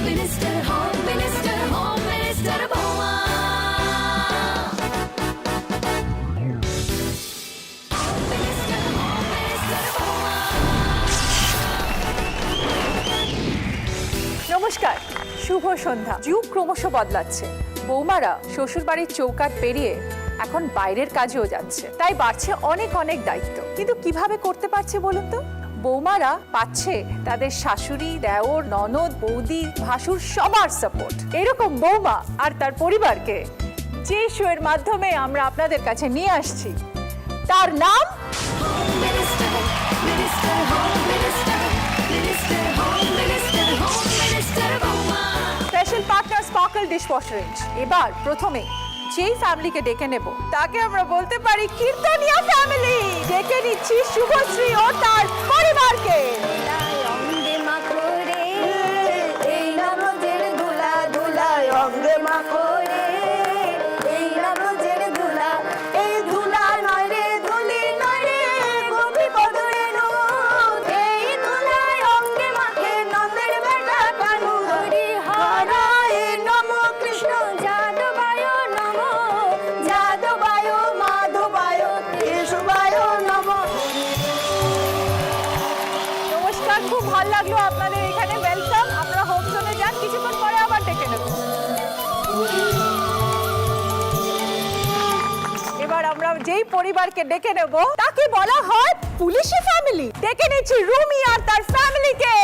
Minister home minister বৌমা। নমস্কার, শুভ সন্ধ্যা। যুগ ক্রমশ বদলাচ্ছে। বৌমারা শ্বশুরবাড়ির চৌকাঠ পেরিয়ে এখন বাইরের কাজেও যাচ্ছে, তাই বাড়ছে অনেক অনেক দায়িত্ব। কিন্তু কিভাবে করতে পারছে বলুন তো? বৌমারা পাচ্ছে তাদের শাশুড়ি, দেওর, ননদ, বৌদি, ভাসুর সবার সাপোর্ট। এরকম বৌমা আর তার পরিবারকে যে শো এর মাধ্যমে আমরা আপনাদের কাছে নিয়ে আসছি, তার নাম special partner sparkle dishwash range. এবার প্রথমে যেই ফ্যামিলিকে ডেকে নেব তাকে আমরা বলতে পারি কীর্তনিয়া ফ্যামিলি। ডেকে নিচ্ছি শুভশ্রী ও তার পরিবারকে। খুব ভালো লাগলো আপনাদের এখানে ওয়েলকাম। আমরা হোম জোনে যান, কিছুক্ষণ পরে আবার ডেকে নেব। এবার আমরা যেই পরিবারকে ডেকে নেব তাকে বলা হয় পুলিশি ফ্যামিলি। ডেকে নিচ্ছি রুমি আর তার ফ্যামিলিকে।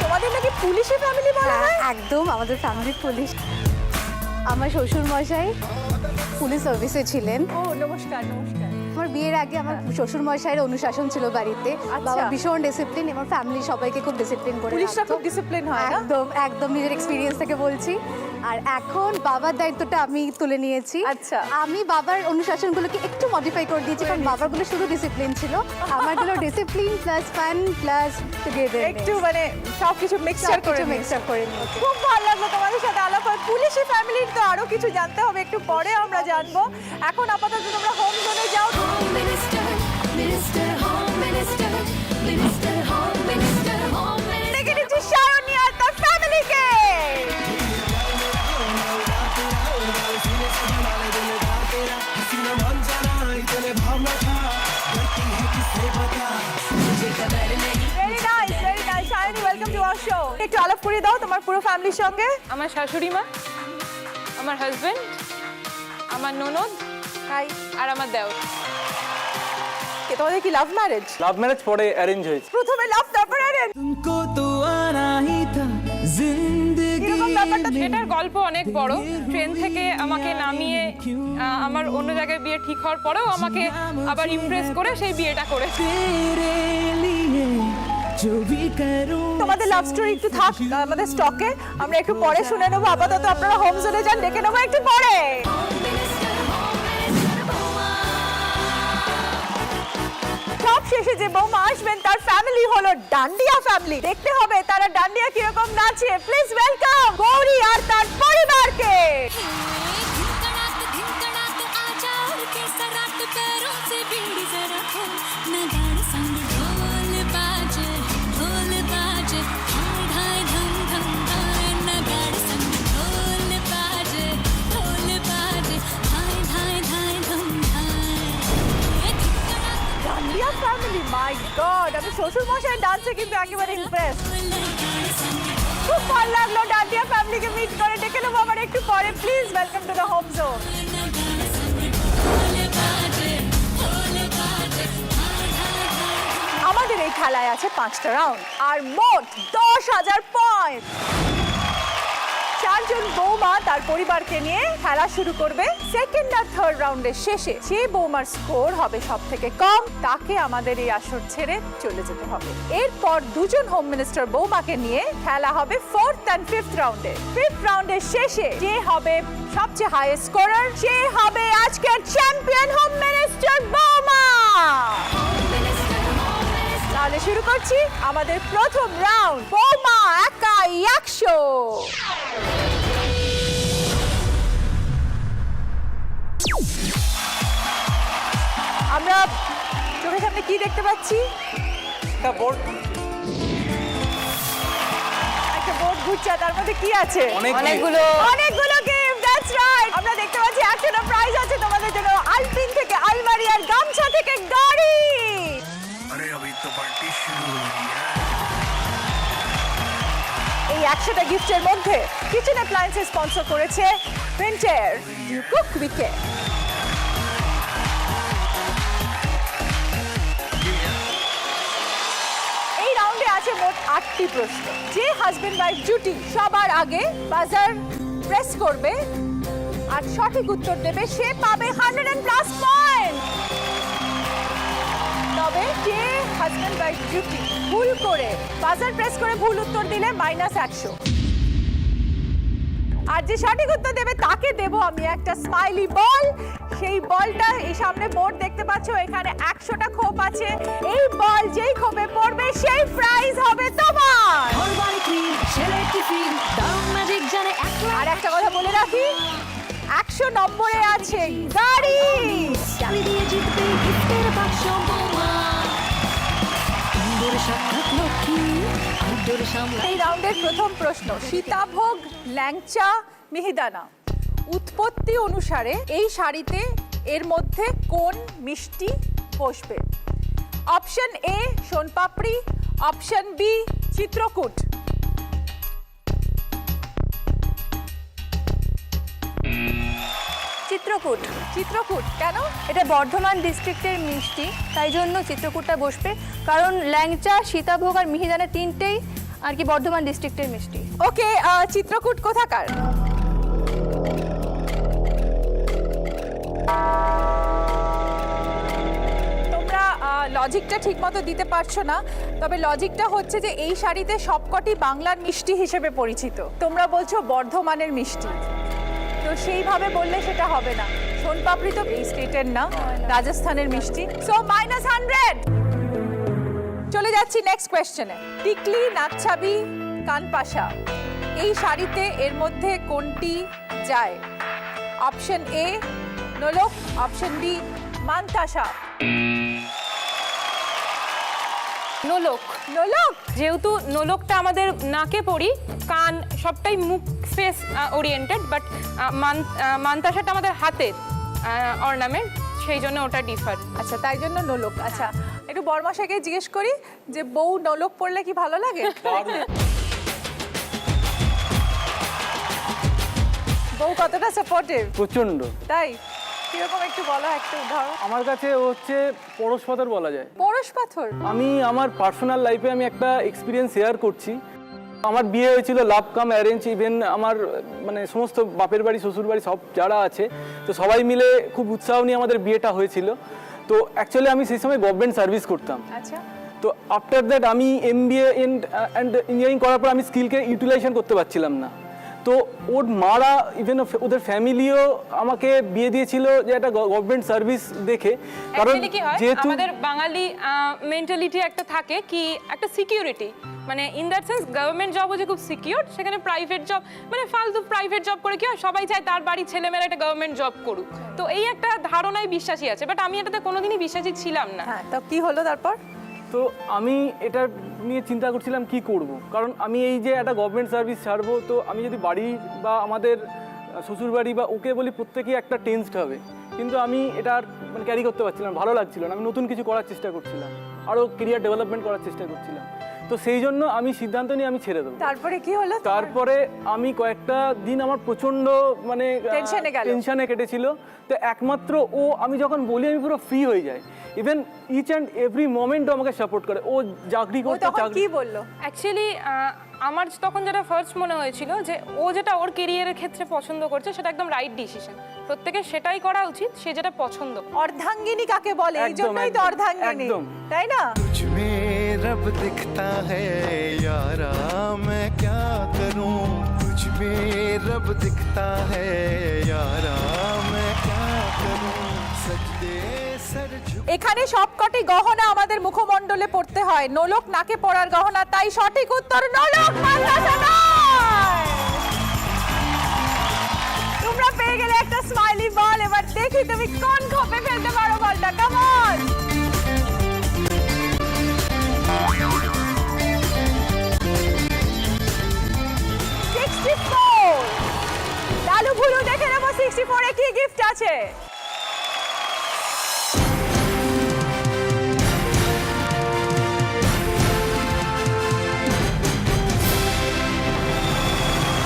তোমাদের নাকি পুলিশি ফ্যামিলি বলা হয়? একদম, আমাদের ফ্যামিলি পুলিশ। আমার শ্বশুর মশাই পুলিশ সার্ভিসে ছিলেন। ও নমস্কার। নমস্কার। আমার বিয়ের আগে আমার শ্বশুর মশাইয়ের অনুশাসন ছিল বাড়িতে। বাবা ভীষণ ডিসিপ্লিন, আমার ফ্যামিলি সবাইকে খুব ডিসিপ্লিন করে। পুলিশরা খুব ডিসিপ্লিন হয় না? একদম একদম, নিজের এক্সপিরিয়েন্স থেকে বলছি। আর এখন বাবার দায়িত্বটা আমি তুলে নিয়েছি। আচ্ছা। আমি বাবার অনুশাসনগুলোকে একটু মডিফাই করে দিয়েছি, কারণ বাবারগুলো শুধু ডিসিপ্লিন ছিল, আমারগুলো discipline plus fun plus together, একটু মানে সবকিছু মিক্সচার করে নিয়েছি। খুব ভালো লাগলো তোমাদের সাথে আলাপ হয়। পুলিশি ফ্যামিলির তো আরো কিছু জানতে হবে, একটু পরে আমরা জানবো। এখন আপাতত তোমরা হোম জোনে যাও। দেখে নিচ্ছি শায়নী আর তার ফ্যামিলিকে। Very nice. শায়নী, welcome to our show. একটু আলাপ করে দাও তোমার পুরো ফ্যামিলির সঙ্গে। আমার শাশুড়ি মা, আমার হাজবেন্ড, আমার ননদ আর আমার দেওর। তোমাদের কি লাভ ম্যারেজ? লাভ ম্যারেজ পরে অ্যারেঞ্জ হয়েছে। প্রথমে লাভ তারপর অ্যারেঞ্জ। এটার গল্প অনেক বড়। ট্রেন থেকে আমাকে নামিয়ে আমার অন্য জায়গায় বিয়ে ঠিক হওয়ার পরেও আমাকে আবার ইমপ্রেস করে সেই বিয়েটা করেছে। তোমাদের লাভ স্টোরি একটু থাক আমাদের স্টকে, আমরা একটু পরে শুনে নেবো। আপাতত আপনারা হোম জোনে যান, ডেকে নেবো একটু পরে। সব শেষে যে বৌমা আসবেন তার ফ্যামিলি হলো ডান্ডিয়া ফ্যামিলি। দেখতে হবে তারা ডান্ডিয়া কিরকম নাচে। প্লিজ ওয়েলকাম গৌরী আর তার পরিবারকে। ফ্যামিলি, মাই গড, আমি শ্বশুর মশাইয়ের ডান্সে কিন্তু একেবারে ইমপ্রেস। খুব ভালো লাগলো ডান্ডিয়া ফ্যামিলিকে মিট করে। ডেকে নেবো আবার একটু পরে। Please welcome to the home zone. আমাদের এই খেলায় আছে 5টা রাউন্ড আর মোট 10,000 পয়েন্ট। 4 জন বৌমা তার পরিবারকে নিয়ে খেলা শুরু করবে। সেকেন্ড আর থার্ড রাউন্ডের শেষে যে বৌমার স্কোর হবে সব থেকে কম তাকে আমাদের এই আসর ছেড়ে চলে যেতে হবে। এরপর 2 জন হোম মিনিস্টার বৌমাকে নিয়ে খেলা হবে 4th and 5th রাউন্ডে। 5th রাউন্ডের শেষে যে হবে সবচেয়ে হাইয়েস্ট স্কোরার সে হবে আজকের চ্যাম্পিয়ন হোম মিনিস্টার বৌমা। তাহলে শুরু করছি আমাদের প্রথম রাউন্ড, বৌমা একাই 100। আমরা চোখের সামনে কি দেখতে পাচ্ছি? একটা বোর্ড একটা বোর্ড ঘুরছে, তার মধ্যে কি আছে? অনেকগুলো অনেকগুলো গেম, দ্যাটস রাইট। আমরা দেখতে পাচ্ছি একটা প্রাইজ আছে তোমাদের জন্য, আলপিন থেকে আলমারি আর গামছা থেকে গাড়ি। अरे अभी तो पार्टी शुरू हुई है। এই 100টা গিফটের মধ্যে কিচেন অ্যাপ্লায়েন্সেস স্পন্সর করেছে প্রিন্টার কুক উইকে। এই রাউন্ডে আছে মোট 8টি প্রশ্ন। যে হাজবেন্ড ওয়াইফ জুটি সবার আগে বাজার প্রেস করবে আর সঠিক উত্তর দেবে সে পাবে 100+ পয়েন্ট। তবে যে হাজবেন্ড ওয়াইফ জুটি ভুল করে বাজার প্রেস করে ভুল উত্তর দিলে -100। আর যে সঠিক উত্তর দেবে তাকে দেব আমি একটা স্মাইলি বল। সেই বলটা এই সামনে বোর্ড দেখতে পাচ্ছ, এখানে 100টা খোপ আছে। এই বল যেই খোপে পড়বে সেই প্রাইজ হবে তোমার। ঘরবাড়ি ক্রিম ছেলে টিফিন দারুণ ম্যাজিক জানে 1 লাখ। আর একটা কথা বলে রাখি, 100 নম্বরে আছে গাড়ি। চাবি দিয়ে জিতবে গিফটের বাক্স বোমা। ইন্দোর সাক্ষাৎ লক্ষ্মী আউটডোর সামলা। এই রাউন্ডের প্রথম প্রশ্ন, সীতাভোগ ল্যাংচা মিহিদানা উৎপত্তি অনুসারে এই শাড়িতে এর মধ্যে কোন মিষ্টি বসবে? Option A sonpapdi, option B Chitrakoot. Chitrakoot. Chitrakoot কেন? এটা বর্ধমান ডিস্ট্রিক্টের মিষ্টি, তাই জন্য চিত্রকূটটা বসবে। কারণ ল্যাংচা, সীতাভোগ আর মিহিদানা তিনটেই আর কি বর্ধমান ডিস্ট্রিক্টের মিষ্টি। ওকে, চিত্রকূট কোথাকার? তোমরা লজিকটা ঠিকমতো দিতে পারছো না, তবে লজিকটা হচ্ছে যে এই শাড়িতে সবকটি বাংলার মিষ্টি হিসেবে পরিচিত। তোমরা বলছো বর্ধমানের মিষ্টি, তো সেইভাবে বললে সেটা হবে না। সোনপাপড়ি তো এই স্টেটের না, রাজস্থানের মিষ্টি। সো -100। চলে যাচ্ছি নেক্সট কোয়েশ্চেনে। টিকলি, নাকছাবি, কানপাশা এই শাড়িতে এর মধ্যে কোনটি যায়? অপশন এ নোলক, অপশন বি মানতাসা। নোলক। নোলক? যেহেতু নোলকটা আমাদের নাকে পড়ি, কান সবটাই মুখ ফেস ওরিয়েন্টেড, বাট মান্তাসাটা আমাদের হাতের অর্নামেন্ট, সেই জন্য ওটা ডিফার। আচ্ছা, তাই জন্য নোলক। আচ্ছা, একটু বড়মশাইকে জিজ্ঞেস করি যে বউ নোলক পড়লে কি ভালো লাগে? বউ কতটা সাপোর্টিভ? প্রচন্ড। তাই কিরকম একটু বলো, একটা উদাহরণ। আমার কাছে ও হচ্ছে পরশ পাথর বলা যায়। পরশ পাথর? আমি আমার পার্সোনাল লাইফে আমি একটা এক্সপিরিয়েন্স শেয়ার করছি। আমার বিয়ে হয়েছিল লাভ কাম অ্যারেঞ্জ। ইভেন আমার মানে সমস্ত বাপের বাড়ি শ্বশুর বাড়ি সব যারা আছে, তো সবাই মিলে খুব উৎসাহ নিয়ে আমাদের বিয়েটা হয়েছিল। তো অ্যাকচুয়ালি আমি সেই সময় গভর্নমেন্ট সার্ভিস করতাম। আচ্ছা। তো আফটার দ্যাট আমি MBA অ্যান্ড ইঞ্জিনিয়ারিং করার পর আমি স্কিলকে ইউটিলাইজেশন করতে পারছিলাম না। তো ওর মারা, ইভেন ওদের ফ্যামিলিও আমাকে বিয়ে দিয়েছিল যে একটা গভর্নমেন্ট সার্ভিস দেখে। কারণ কি হয়, যেহেতু আমাদের বাঙালি মেন্টালিটি একটা থাকে কি, একটা সিকিউরিটি, মানে in that sense government job হচ্ছে খুব সিকিউর, সেখানে প্রাইভেট জব মানে ফালতু প্রাইভেট জব করে কি হয়, সবাই চায় তার বাড়ির ছেলেমেয়েরা একটা গভর্নমেন্ট জব করুক। তো এই একটা ধারণায় বিশ্বাসী আছে, বাট আমি এটাতে কোনোদিনই বিশ্বাসী ছিলাম না। হ্যাঁ, তো কি হলো তারপর? তো আমি এটা নিয়ে চিন্তা করছিলাম কি করব, কারণ আমি এই যে একটা গভর্নমেন্ট সার্ভিস ছাড়বো, তো আমি যদি বাড়ি বা আমাদের শ্বশুরবাড়ি বা ওকে বলি, প্রত্যেকেই একটা টেন্সড হবে। কিন্তু আমি এটা আর মানে ক্যারি করতে পারছিলাম, ভালো লাগছিল না। আমি নতুন কিছু করার চেষ্টা করছিলাম, আরও কেরিয়ার ডেভেলপমেন্ট করার চেষ্টা করছিলাম। তো সেই জন্য আমি সিদ্ধান্ত নিয়ে আমি ছেড়ে দেবো। তারপরে কি হলো? তারপরে আমি কয়েকটা দিন আমার প্রচন্ড মানে টেনশনে কেটেছিল। তো একমাত্র ও, আমি যখন বলি আমি পুরো ফ্রি হয়ে যাই। ইভেন ইচ অ্যান্ড এভরি মোমেন্টও আমাকে সাপোর্ট করে। ও চাকরি করতে, কি বললো? অ্যাকচুয়ালি আমার তখন যেটা ফার্স্ট মনে হয়েছিল যে ও যেটা ওর কেরিয়ারের ক্ষেত্রে পছন্দ করছে সেটা একদম রাইট ডিসিশন, প্রত্যেকের সেটাই করা উচিত, সে যেটা পছন্দ। অর্ধাঙ্গিনী কাকে বলে? এই জন্যই তো অর্ধাঙ্গিনী, তাই না? तुझ में रब दिखता है यारा मैं क्या करूं, तुझ में रब दिखता है यारा मैं क्या करूं, सजदे सर झुक। এখানে সবকটি গহনা আমাদের মুখমণ্ডলে পড়তে হয়, নোলক নাকে পড়ার গহনা, তাই সঠিক উত্তর নোলক মাদ্রাসা নয়। তোমরা পেয়ে গেলে একটা স্মাইলি বল। এবার দেখি তুমি কোন খোপে ফেলতে পারো বলটা। Come on. আছে।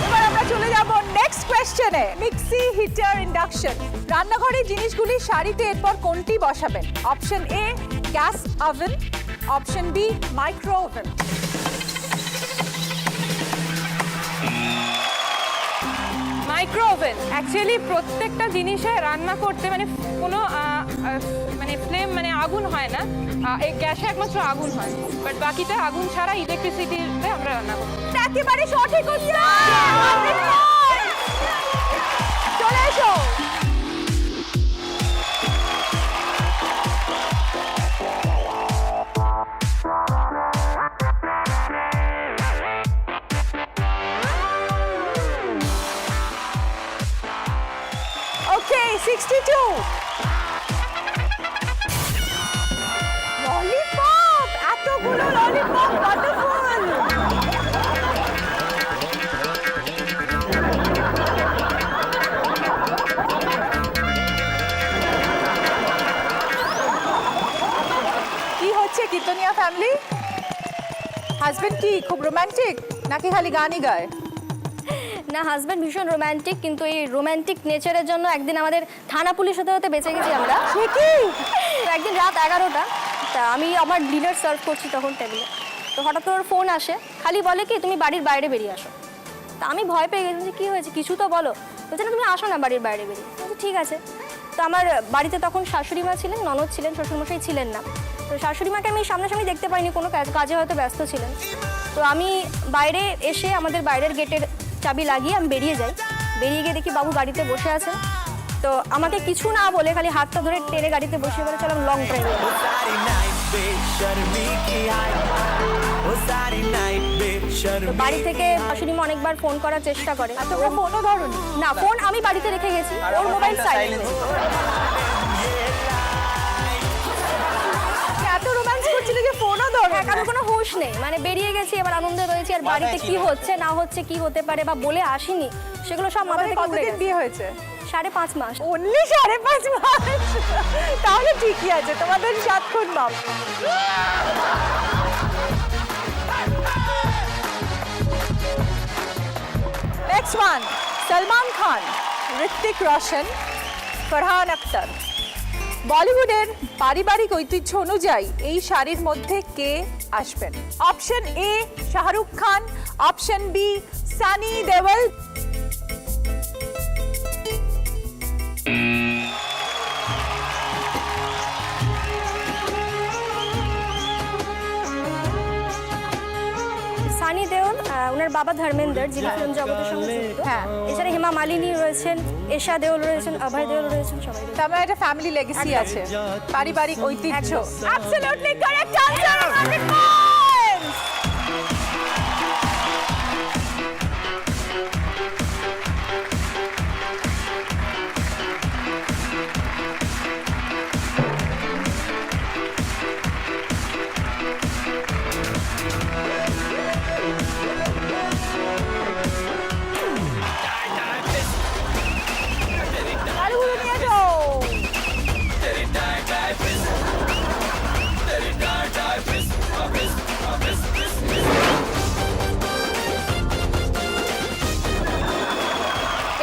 এবার আমরা চলে যাব নেক্সট কোশ্চেনে। মিক্সি, হিটার, ইন্ডাকশন, রান্নাঘরের জিনিসগুলি সারিতে এরপর কোনটি বসাবেন? Option A gas oven, option B micro oven. Micro oven actually প্রত্যেকটা জিনিসে রান্না করতে মানে কোনো মানে ফ্লেম মানে আগুন হয় না, এই গ্যাসে একমাত্র আগুন হয়, বাট বাকিটা আগুন ছাড়া ইলেকট্রিসিটিতে আমরা রান্না করি। একেবারে সঠিক উত্তর। চলে এসো। ওকে 62 ললিপপ, এতগুলো ললিপপ, ওয়ান্ডারফুল। কি হচ্ছে কীর্তনিয়া ফ্যামিলি? হাজবেন্ড কি খুব রোমান্টিক নাকি খালি গানই গায়? না, হাজব্যান্ড ভীষণ রোম্যান্টিক, কিন্তু এই রোম্যান্টিক নেচারের জন্য একদিন আমাদের থানা পুলিশ হতে হতে বেঁচে গেছি আমরা। সে কি? তো একদিন রাত 11টা, তা আমি আমার ডিনার সার্ভ করছি তখন টেবিলে, তো হঠাৎ ওর ফোন আসে, খালি বলে কি তুমি বাড়ির বাইরে বেরিয়ে আসো। তা আমি ভয় পেয়ে গেছি যে কী হয়েছে, কিছু তো বলো। বলছে না তুমি আসো না বাড়ির বাইরে বেরিয়ে। বলছি ঠিক আছে। তো আমার বাড়িতে তখন শাশুড়ি মা ছিলেন, ননদ ছিলেন, শ্বশুরমশাই ছিলেন না। তো শাশুড়ি মাকে আমি সামনাসামনি দেখতে পাইনি, কোনো কাজে হয়তো ব্যস্ত ছিলেন। তো আমি বাইরে এসে আমাদের বাইরের গেটের চাবি লাগিয়ে আমি বেরিয়ে যাই। বেরিয়ে গিয়ে দেখি বাবু গাড়িতে বসে আছেন। তো আমাকে কিছু না বলে খালি হাতটা ধরে টেনে গাড়িতে বসিয়ে বলে চলো লং ড্রাইভে। তো বাড়ি থেকে শাশুড়ি মা অনেকবার ফোন করার চেষ্টা করে, তোমরা ফোনও ধরোনি? না, ফোন আমি বাড়িতে রেখে গেছি, ওর মোবাইল সাইলেন্ট। এত রোম্যান্স করছিলে যে ফোনও ধরো? কারণ কোনো হুঁশ নেই, মানে বেরিয়ে গেছি, এবার আনন্দে রয়েছি, আর বাড়িতে কি হচ্ছে না হচ্ছে, কি হতে পারে বা বলে আসিনি, সেগুলো সব মাথা থেকে উড়ে কতদিন গেছে। বিয়ে হয়েছে? 5.5 মাস। অনলি 5.5 মাস? তাহলে ঠিকই আছে, তোমাদের 7 খুন মাপ। Next one, Salman Khan, Hrithik Roshan, Farhan Akhtar. বলিউডের পারিবারিক ঐতিহ্য অনুযায়ী এই সারির মধ্যে কে আসবেন? Option A Shahrukh Khan, option B Sunny Deol, Sunny Deol, ওনার বাবা ধর্মেন্দ্র, যিনি ফিল্ম জগতের সঙ্গে যুক্ত। হ্যাঁ। এছাড়া হেমা মালিনী রয়েছেন, এশা দেওল রয়েছেন, অভয় দেওল রয়েছেন, সবাই রয়েছেন। তার মানে একটা ফ্যামিলি লেগেসি আছে, পারিবারিক ঐতিহ্য। Absolutely correct answer, 100 points. আলুগুলো নিয়ে যাও।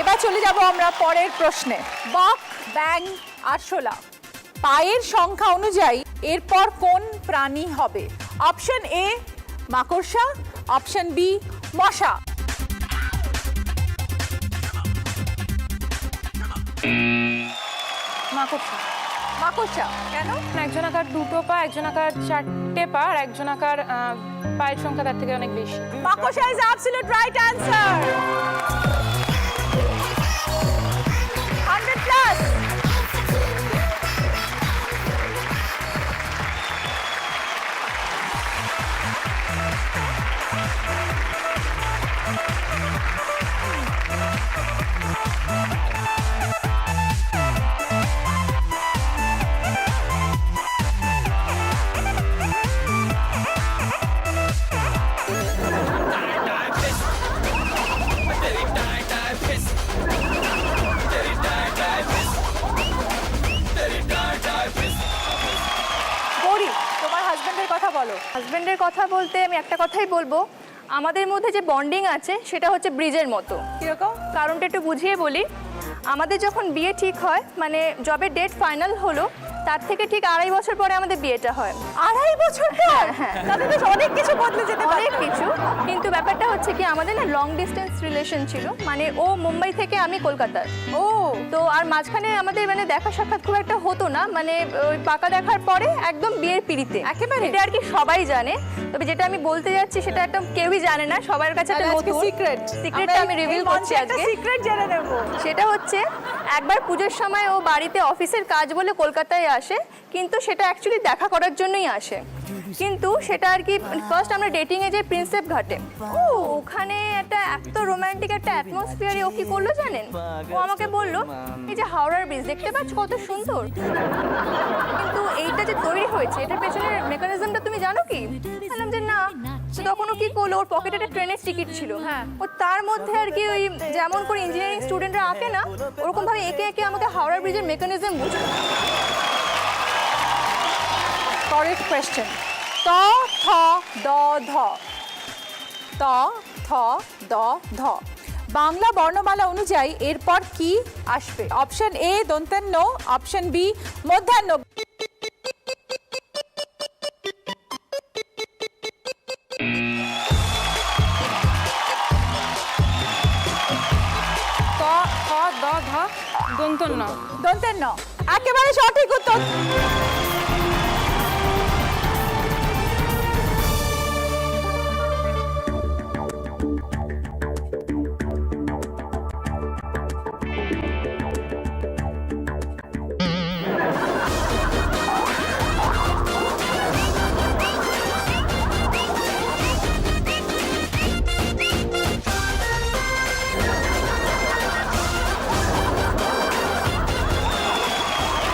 এবার চলে যাব আমরা পরের প্রশ্নে। বক, ব্যাং, আরশোলা পায়ের সংখ্যা অনুযায়ী এরপর কোন প্রাণী হবে? অপশন এ মাকড়সা, অপশন বি মশা। মাকড়সা। মাকড়সা কেন? একজন আকার 2টো পা, একজন আকার 4টে পা, আর একজন আকার পায়ের সংখ্যা তার থেকে অনেক বেশি। মাকড়সা is absolute right answer. 100 plus. হাজবেন্ডের কথা বলো। হাজব্যান্ডের কথা বলতে আমি একটা কথাই বলবো, আমাদের মধ্যে যে বন্ডিং আছে সেটা হচ্ছে ব্রিজের মতো। কিরকম? কারণটা একটু বুঝিয়ে বলি। আমাদের যখন বিয়ে ঠিক হয়, মানে জবে ডেট ফাইনাল হলো, তার থেকে ঠিক 2.5 বছর পরে আমাদের বিয়েটা হয়। 2.5 বছর পর? হ্যাঁ। তাহলে বেশ অনেক কিছু বদলে যেতে পারে। অনেক কিছু, কিন্তু ব্যাপারটা হচ্ছে কি আমাদের না লং ডিস্টেন্স রিলেশন ছিল, মানে ও মুম্বাই থেকে আমি কলকাতার। ও তো আর মাঝখানে আমাদের মানে দেখা সাক্ষাৎ খুব একটা হতো না, মানে ওই পাকা দেখার পরে একদম বিয়ের পিড়িতে একেবারে? এটা আর কি সবাই জানে। তবে যেটা আমি বলতে যাচ্ছি সেটা একটা কেউই জানে না, সবার কাছে একটা নতুন সিক্রেট। সিক্রেটটা আমি রিভিল করছি আজকে। সিক্রেট জেনে নেব। সেটা হচ্ছে একবার পুজোর সময় ও বাড়িতে অফিসের কাজ বলে কলকাতায় আসে, কিন্তু সেটা অ্যাকচুয়ালি দেখা করার জন্যই আসে। কিন্তু সেটা আর কি ফার্স্ট আমরা ডেটিংয়ে যাই প্রিন্সেপ ঘাটে। ও ওখানে একটা এত রোমান্টিক একটা অ্যাটমসফিয়ারে ও কি করলো জানেন? ও আমাকে বললো, এই যে হাওড়ার ব্রিজ দেখতে পাচ্ছ কত সুন্দর, কিন্তু এইটা যে তৈরি হয়েছে এটার পেছনের মেকানিজমটা তুমি জানো কি? বললাম যে না। তো তখন ও কি করলো, ওর পকেটে একটা ট্রেনের টিকিট ছিল, হ্যাঁ, ও তার মধ্যে আর কি ওই যেমন করে ইঞ্জিনিয়ারিং স্টুডেন্টরা আঁকে না, ওরকম ভাবে একে একে আমাকে হাওড়ার ব্রিজের মেকানিজম বুঝলো। Correct question. ত থ দ ধ। ত থ দ ধ। বাংলা বর্ণমালা অনুযায়ী এরপর কি আসবে? অপশন এ দন্তান্ন, অপশন বি মধ্যাহ্ন। ক খ দ ধ দন্তন্য। দন্তান্ন একেবারে সঠিক উত্তর।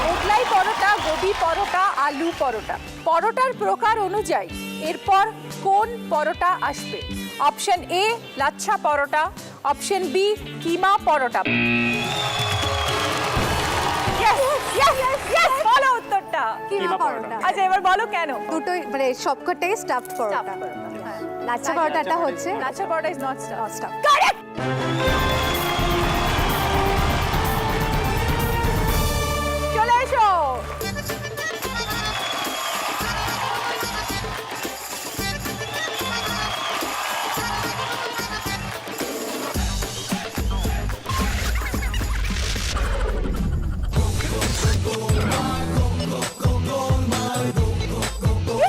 মোগলাই পরোটা, গোবি পরোটা, আলু পরোটা। পরোটার প্রকার অনুযায়ী এরপর কোন পরোটা আসবে? Option A lachha paratha, option B keema paratha. Yes, yes, yes, বলো উত্তরটা। কিমা পরোটা। আচ্ছা এবার বলো কেন? দুটোই মানে সবকটাই স্টাফড পরোটা। হ্যাঁ। লাচ্ছা পরোটাটা হচ্ছে lachha paratha is not not stuffed। Correct. চলে এসো।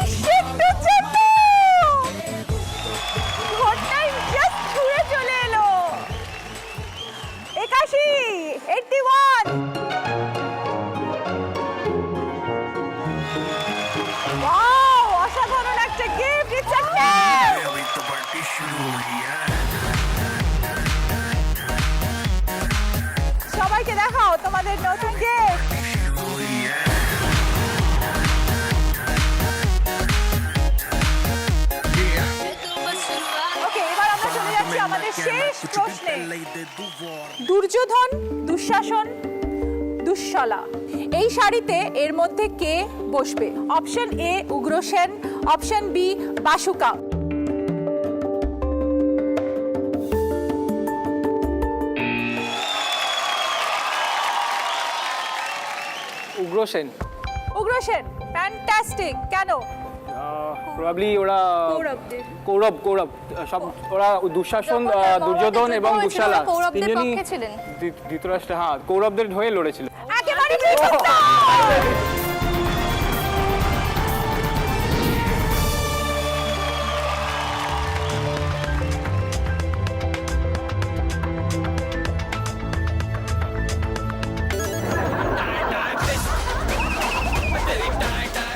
ইস, একটু চেপো। ঘরটাই just ঘুরে চলে এলো। 81, 81। Wow, অসাধারণ একটা gift, it's a gift! अभी तो पार्टी शुरू हो रही है। সবাইকে দেখাও তোমাদের নতুন gift। ওকে, এবার আমরা চলে যাচ্ছি আমাদের শেষ প্রশ্নে। দুর্যোধন, দুঃশাসন, দুঃশলা, এই শাড়িতে এর মধ্যে কে বসবে? Option A Ugrasen, option B Basuka. Ugrasen. Ugrasen, fantastic. কেন? প্রবাবলি ওরা কৌরবদের। কৌরব সব ওরা দুঃশাসন, দুর্যোধন এবং যুদ্ধ হয়েছিল, দুঃশালা ওরা কৌরবদের তিনজনই পক্ষে ছিলেন। ধৃতরাষ্ট্র, হ্যাঁ, কৌরবদের হয়ে লড়েছিল। একেবারে ঠিক উত্তর।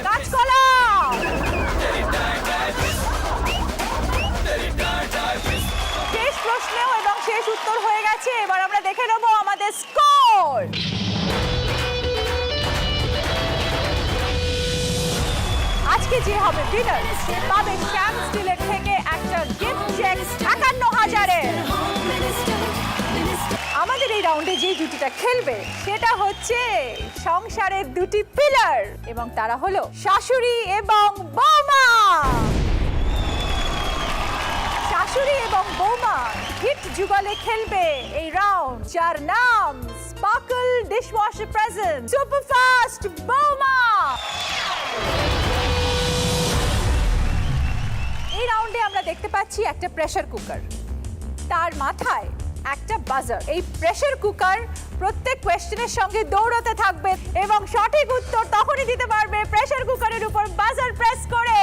কাঁচকলা। শেষ প্রশ্নেও এবং শেষ উত্তর হয়ে গেছে। এবার আমরা দেখে নেব আমাদের স্কোর। আজকে যে হবে উইনার পাবে শ্যাম স্টিলের থেকে একটা গিফট চেক ৫৭,০০০-এর। আমাদের এই এই রাউন্ডে যে জুটিটা খেলবে সেটা হচ্ছে সংসারের দুটি পিলার এবং তারা হলো শাশুড়ি এবং বৌমা। শাশুড়ি এবং বৌমা হিট যুগলে খেলবে এই রাউন্ড, যার নাম স্পার্কল ডিশওয়াশার প্রেজেন্ট সুপারফাস্ট বৌমা। এই রাউন্ডে আমরা দেখতে পাচ্ছি একটা প্রেসার কুকার, তার মাথায় একটা বাজার। এই প্রেসার কুকার প্রত্যেক কোয়েশ্চেনের সঙ্গে দৌড়াতে থাকবে এবং সঠিক উত্তর তখনই দিতে পারবে প্রেসার কুকারের উপর বাজার প্রেস করে।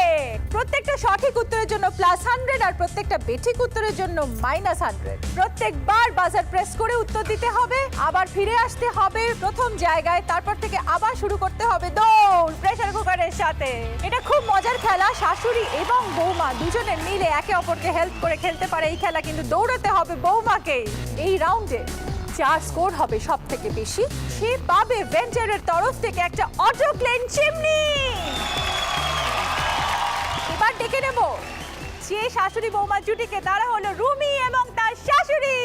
প্রত্যেকটা সঠিক উত্তরের জন্য +100 আর প্রত্যেকটা বেঠিক উত্তরের জন্য -100। প্রত্যেকবার বাজার প্রেস করে উত্তর দিতে হবে, আবার ফিরে আসতে হবে প্রথম জায়গায়, তারপর থেকে আবার শুরু করতে হবে দৌড় প্রেসার কুকারের সাথে। এটা খুব মজার খেলা, শাশুড়ি এবং বৌমা দুজনে মিলে একে অপরকে হেল্প করে খেলতে পারে এই খেলা, কিন্তু দৌড়াতে হবে বৌমাকে। এই রাউন্ডে যার স্কোর হবে সব থেকে বেশি সে পাবে ভেঞ্চারের তরফ থেকে একটা অটোক্লেন চিমনি। এবার ডেকে নেব যে শাশুড়ি বৌমা জুটিকে, তারা হলো রুমি এবং তার শাশুড়ি।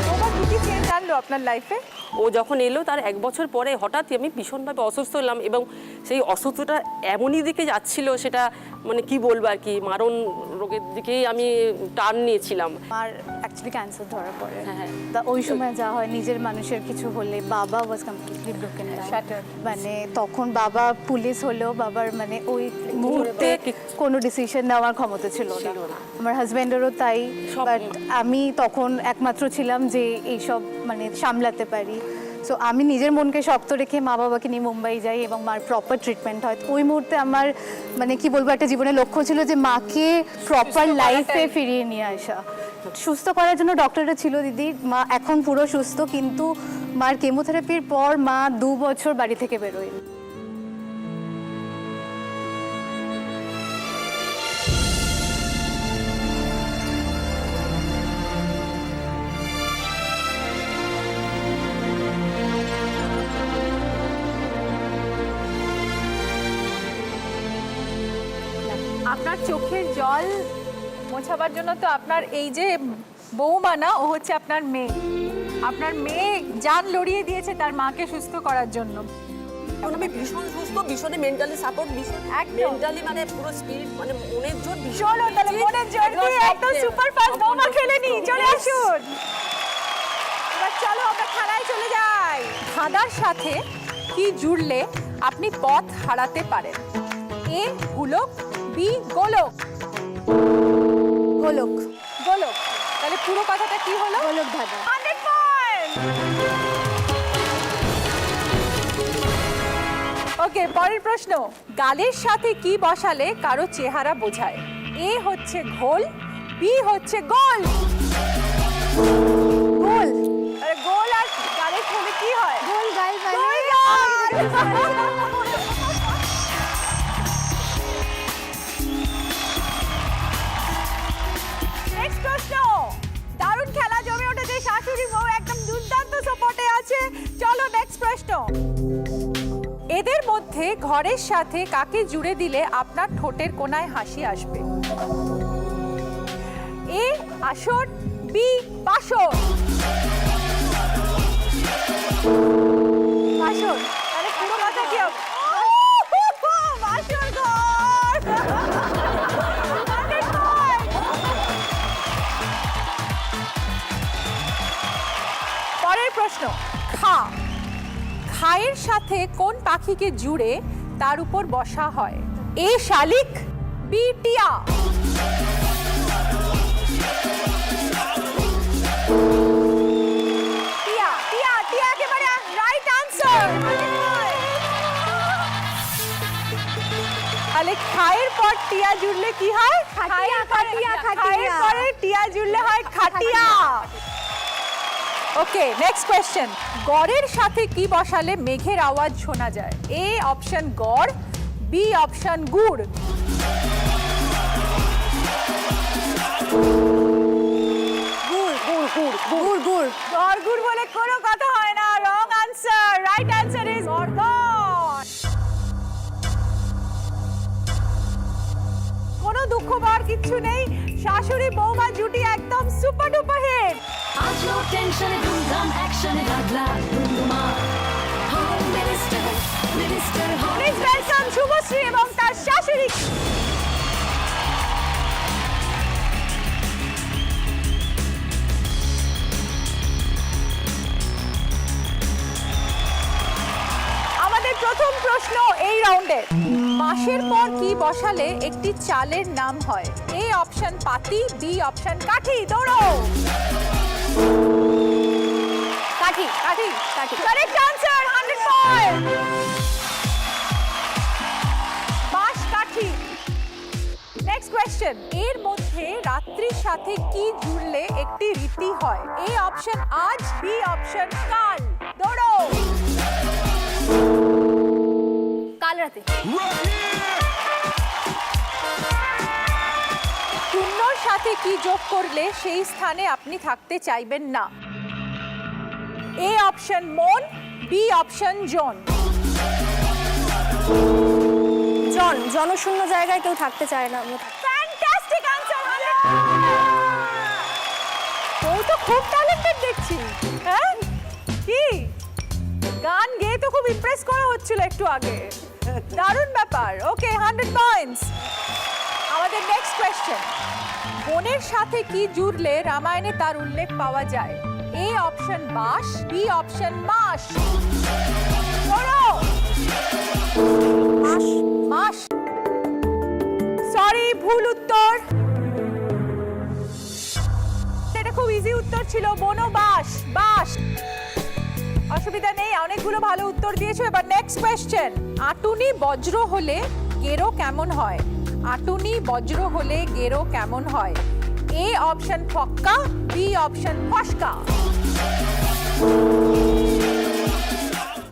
বৌমা জুটি চেঞ্জ আনলো আপনার লাইফে? ও যখন এলো তার 1 বছর পরে হঠাৎই আমি ভীষণভাবে অসুস্থ হলাম এবং সেই অসুস্থতা এমনই দিকে যাচ্ছিল, সেটা মানে কি বলবো আর কি, মারণ রোগের দিকেই আমি টার্ন নিয়েছিলাম। আর অ্যাকচুয়ালি ক্যান্সার ধরা পড়ে। হ্যাঁ। তা ওই সময় যা হয়, নিজের মানুষের কিছু হলে বাবা ওয়াজ কমপ্লিটলি ব্রোকেন Shattered. মানে তখন বাবা পুলিশ হলেও বাবার মানে ওই মুহূর্তে কোনো ডিসিশন নেওয়ার ক্ষমতা ছিল না। আমার হাজব্যান্ডেরও তাই, বাট আমি তখন একমাত্র ছিলাম যে এইসব মানে সামলাতে পারি। সো আমি নিজের মনকে শক্ত রেখে মা বাবাকে নিয়ে মুম্বাই যাই এবং মার প্রপার ট্রিটমেন্ট হয়। ওই মুহূর্তে আমার মানে কি বলবো, একটা জীবনের লক্ষ্য ছিল যে মাকে প্রপার লাইফে ফিরিয়ে নিয়ে আসা। সুস্থ করার জন্য ডক্টররা ছিল দিদি, মা এখন পুরো সুস্থ, কিন্তু মার কেমোথেরাপির পর মা 2 বছর বাড়ি থেকে বেরোয়নি। আপনার চোখের জল মোছাবার জন্য তো আপনার এই যে বৌমা না, ও হচ্ছে আপনার মেয়ে। আপনার মেয়ে জান লড়িয়ে দিয়েছে তার মাকে সুস্থ করার জন্য। এখন আমি ভীষণ সুস্থ, ভীষণ মেন্টালি সাপোর্ট, ভীষণ মেন্টালি মানে পুরো স্পিরিট মানে মনের জোর চলো তাহলে মনের জোর দিয়ে একদম সুপারফাস্ট বৌমা খেলে নি। চলে আসুন, এবার চলো আমরা খেলায় চলে যাই। ধাঁধার সাথে কি জুড়লে আপনি পথ হারাতে পারেন? এ হুলক, বি গোলক। গোলক, গোলক, তাহলে পুরো কথাটা কি হলো? গোলক ধাঁধা। 100 পয়েন্ট। ওকে, পরের প্রশ্ন। গালের সাথে কি বসালে কারো চেহারা বোঝায়? এ হচ্ছে ঘোল, বি হচ্ছে গোল। গোল, আরে গোল আর গালের সাথে কি হয়? গোল গাল মানে গোল গাল। নেক্সট প্রশ্ন। দারুণ খেলা জমে উঠেছে, শাশুড়ি বউ একদম দুর্দান্ত সাপোর্টে আছে। চলো নেক্সট প্রশ্ন। এদের মধ্যে ঘরের সাথে কাকে জুড়ে দিলে আপনার ঠোঁটের কোণায় হাসি আসবে? এ আসর, বি বাসর। বাসর, তাহলে পুরো কথা কি হবে? বাসর ঘর। পরের প্রশ্ন। খা, খায়ের সাথে কোন পাখিকে জুড়ে তার উপর বসা হয়? এ শালিক, বি টিয়া। টিয়া, টিয়া, টিয়া একেবারে রাইট আনসার। তাহলে খায়ের পর টিয়া জুড়লে কি হয়? খাটিয়া, খাটিয়া, খাটিয়া। খায়ের পরে টিয়া জুড়লে হয় খাটিয়া। ওকে, নেক্সট কোয়েশ্চেন। গড়ের সাথে কি বসালে মেঘের আওয়াজ শোনা যায়? এ অপশন গড়, বি অপশন গুড়। গুড়, গুড়, গুড়, গুড়, গুড়। গড় গুড় বলে কোনো কথা হয় না। Wrong answer. Right answer is গড়। দুঃখ পাওয়ার কিচ্ছু নেই, শাশুড়ি বৌমা জুটি একদম সুপার ডুপার হিট। আজ নো টেনশনে ধুমধাম অ্যাকশনে লাগলা ধুমধুমা home minister minister home please welcome Subhashree এবং তার শাশুড়ি। আমাদের প্রথম প্রশ্ন এই রাউন্ডের, মাসের পর কি বসালে একটি চালের নাম হয়? এ অপশন পাতি, বি অপশন কাঠি। দৌড়ো। কাঠি কাঠি। কাঠি। Correct answer, 100 point. বাঁশ কাঠি। নেক্সট কোয়েশ্চেন, এর মধ্যে রাত্রির সাথে কি জুড়লে একটি রীতি হয়? এ অপশন আজ, বি অপশন কাল। দৌড়ো। কাল রাতে। শূন্যর সাথে কি যোগ করলে সেই স্থানে আপনি থাকতে চাইবেন না? এ অপশন মন, বি অপশন জন। জনশূন্য জায়গায় কেউ থাকতে চায় না। Fantastic answer. ও তো খুব ট্যালেন্টেড দেখছি। হ্যাঁ কি গান গেয়ে তো খুব ইমপ্রেস করা হচ্ছিল একটু আগে, দারুণ ব্যাপার। ওকে, 100 পয়েন্টস। আমাদের নেক্সট কোয়েশ্চেন, বনের সাথে কি জুড়লে রামায়ণে তার উল্লেখ পাওয়া যায়? এ অপশন বাঁশ, বি অপশন মাস। মাস। মাস। সরি, ভুল উত্তর। এটা খুব ইজি উত্তর ছিল, বনবাস, বাস। অসুবিধা নেই, অনেকগুলো ভালো উত্তর দিয়েছো। এবার নেক্সট কোয়েশ্চেন, আটুনি বজ্র হলে গেরো কেমন হয়? আটুনি বজ্র হলে গেরো কেমন হয়? এ অপশন ফক্কা, বি অপশন ফসকা।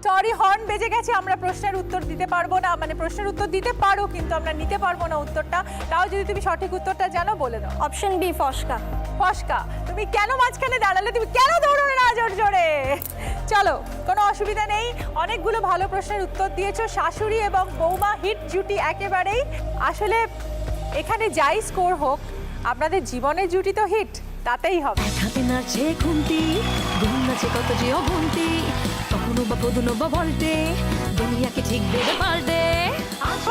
সরি, হর্ন বেজে গেছে, আমরা প্রশ্নের উত্তর দিতে পারবো না। মানে প্রশ্নের উত্তর দিতে পারো কিন্তু আমরা নিতে পারবো না উত্তরটা। তাও যদি তুমি সঠিক উত্তরটা জানো বলে দাও। অপশন বি ফসকা। ফসকা। তুমি কেন মাঝখানে দাঁড়ালে? তুমি কেন দৌড়লে না জোর জোরে? চলো, কোনো অসুবিধা নেই, অনেকগুলো ভালো প্রশ্নের উত্তর দিয়েছো। শাশুড়ি এবং বৌমা হিট জুটি একেবারেই। আসলে এখানে যাই স্কোর হোক, আপনাদের জীবনের জুটি তো হিট, তাতেই হবে। হাতে নাচে খুন্তি ঘুম নাচে কত যে অগুন্তি কখনো বা কখনো বা বলতে দুনিয়াকে ঠিক দেবে পাল্টে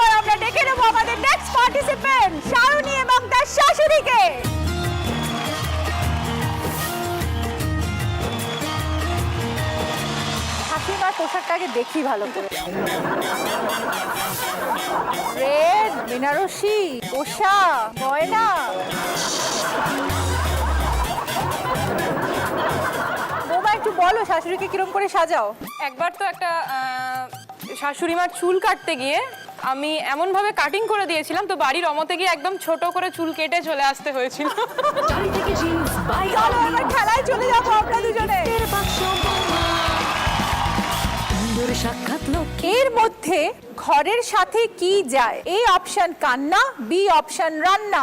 আর আমরা ডেকে নেবো আমাদের নেক্সট পার্টিসিপেন্ট শারুনি এবং তার শাশুড়িকে। হাসিমার পোশাকটাকে দেখি ভালো করে। রেড, বেনারসি, কোষা, গয়না। বৌমা একটু বলো শাশুড়িকে কিরম করে সাজাও? একবার তো একটা শাশুড়ি মার চুল কাটতে গিয়ে আমি এমন ভাবে কাটিং করে দিয়েছিলাম, তো বাড়ির অমতে গিয়ে একদম ছোট করে চুল কেটে চলে আসতে হয়েছিল। টালি থেকে জিন্স বাই চলো এবার খেলায় চলে যাবো আমরা দুজনে। এর বাক্স বোমা সুন্দর সাক্ষাৎ লোক এর মধ্যে ঘরের সাথে কি যায়? এ অপশন কান্না, বি অপশন রান্না।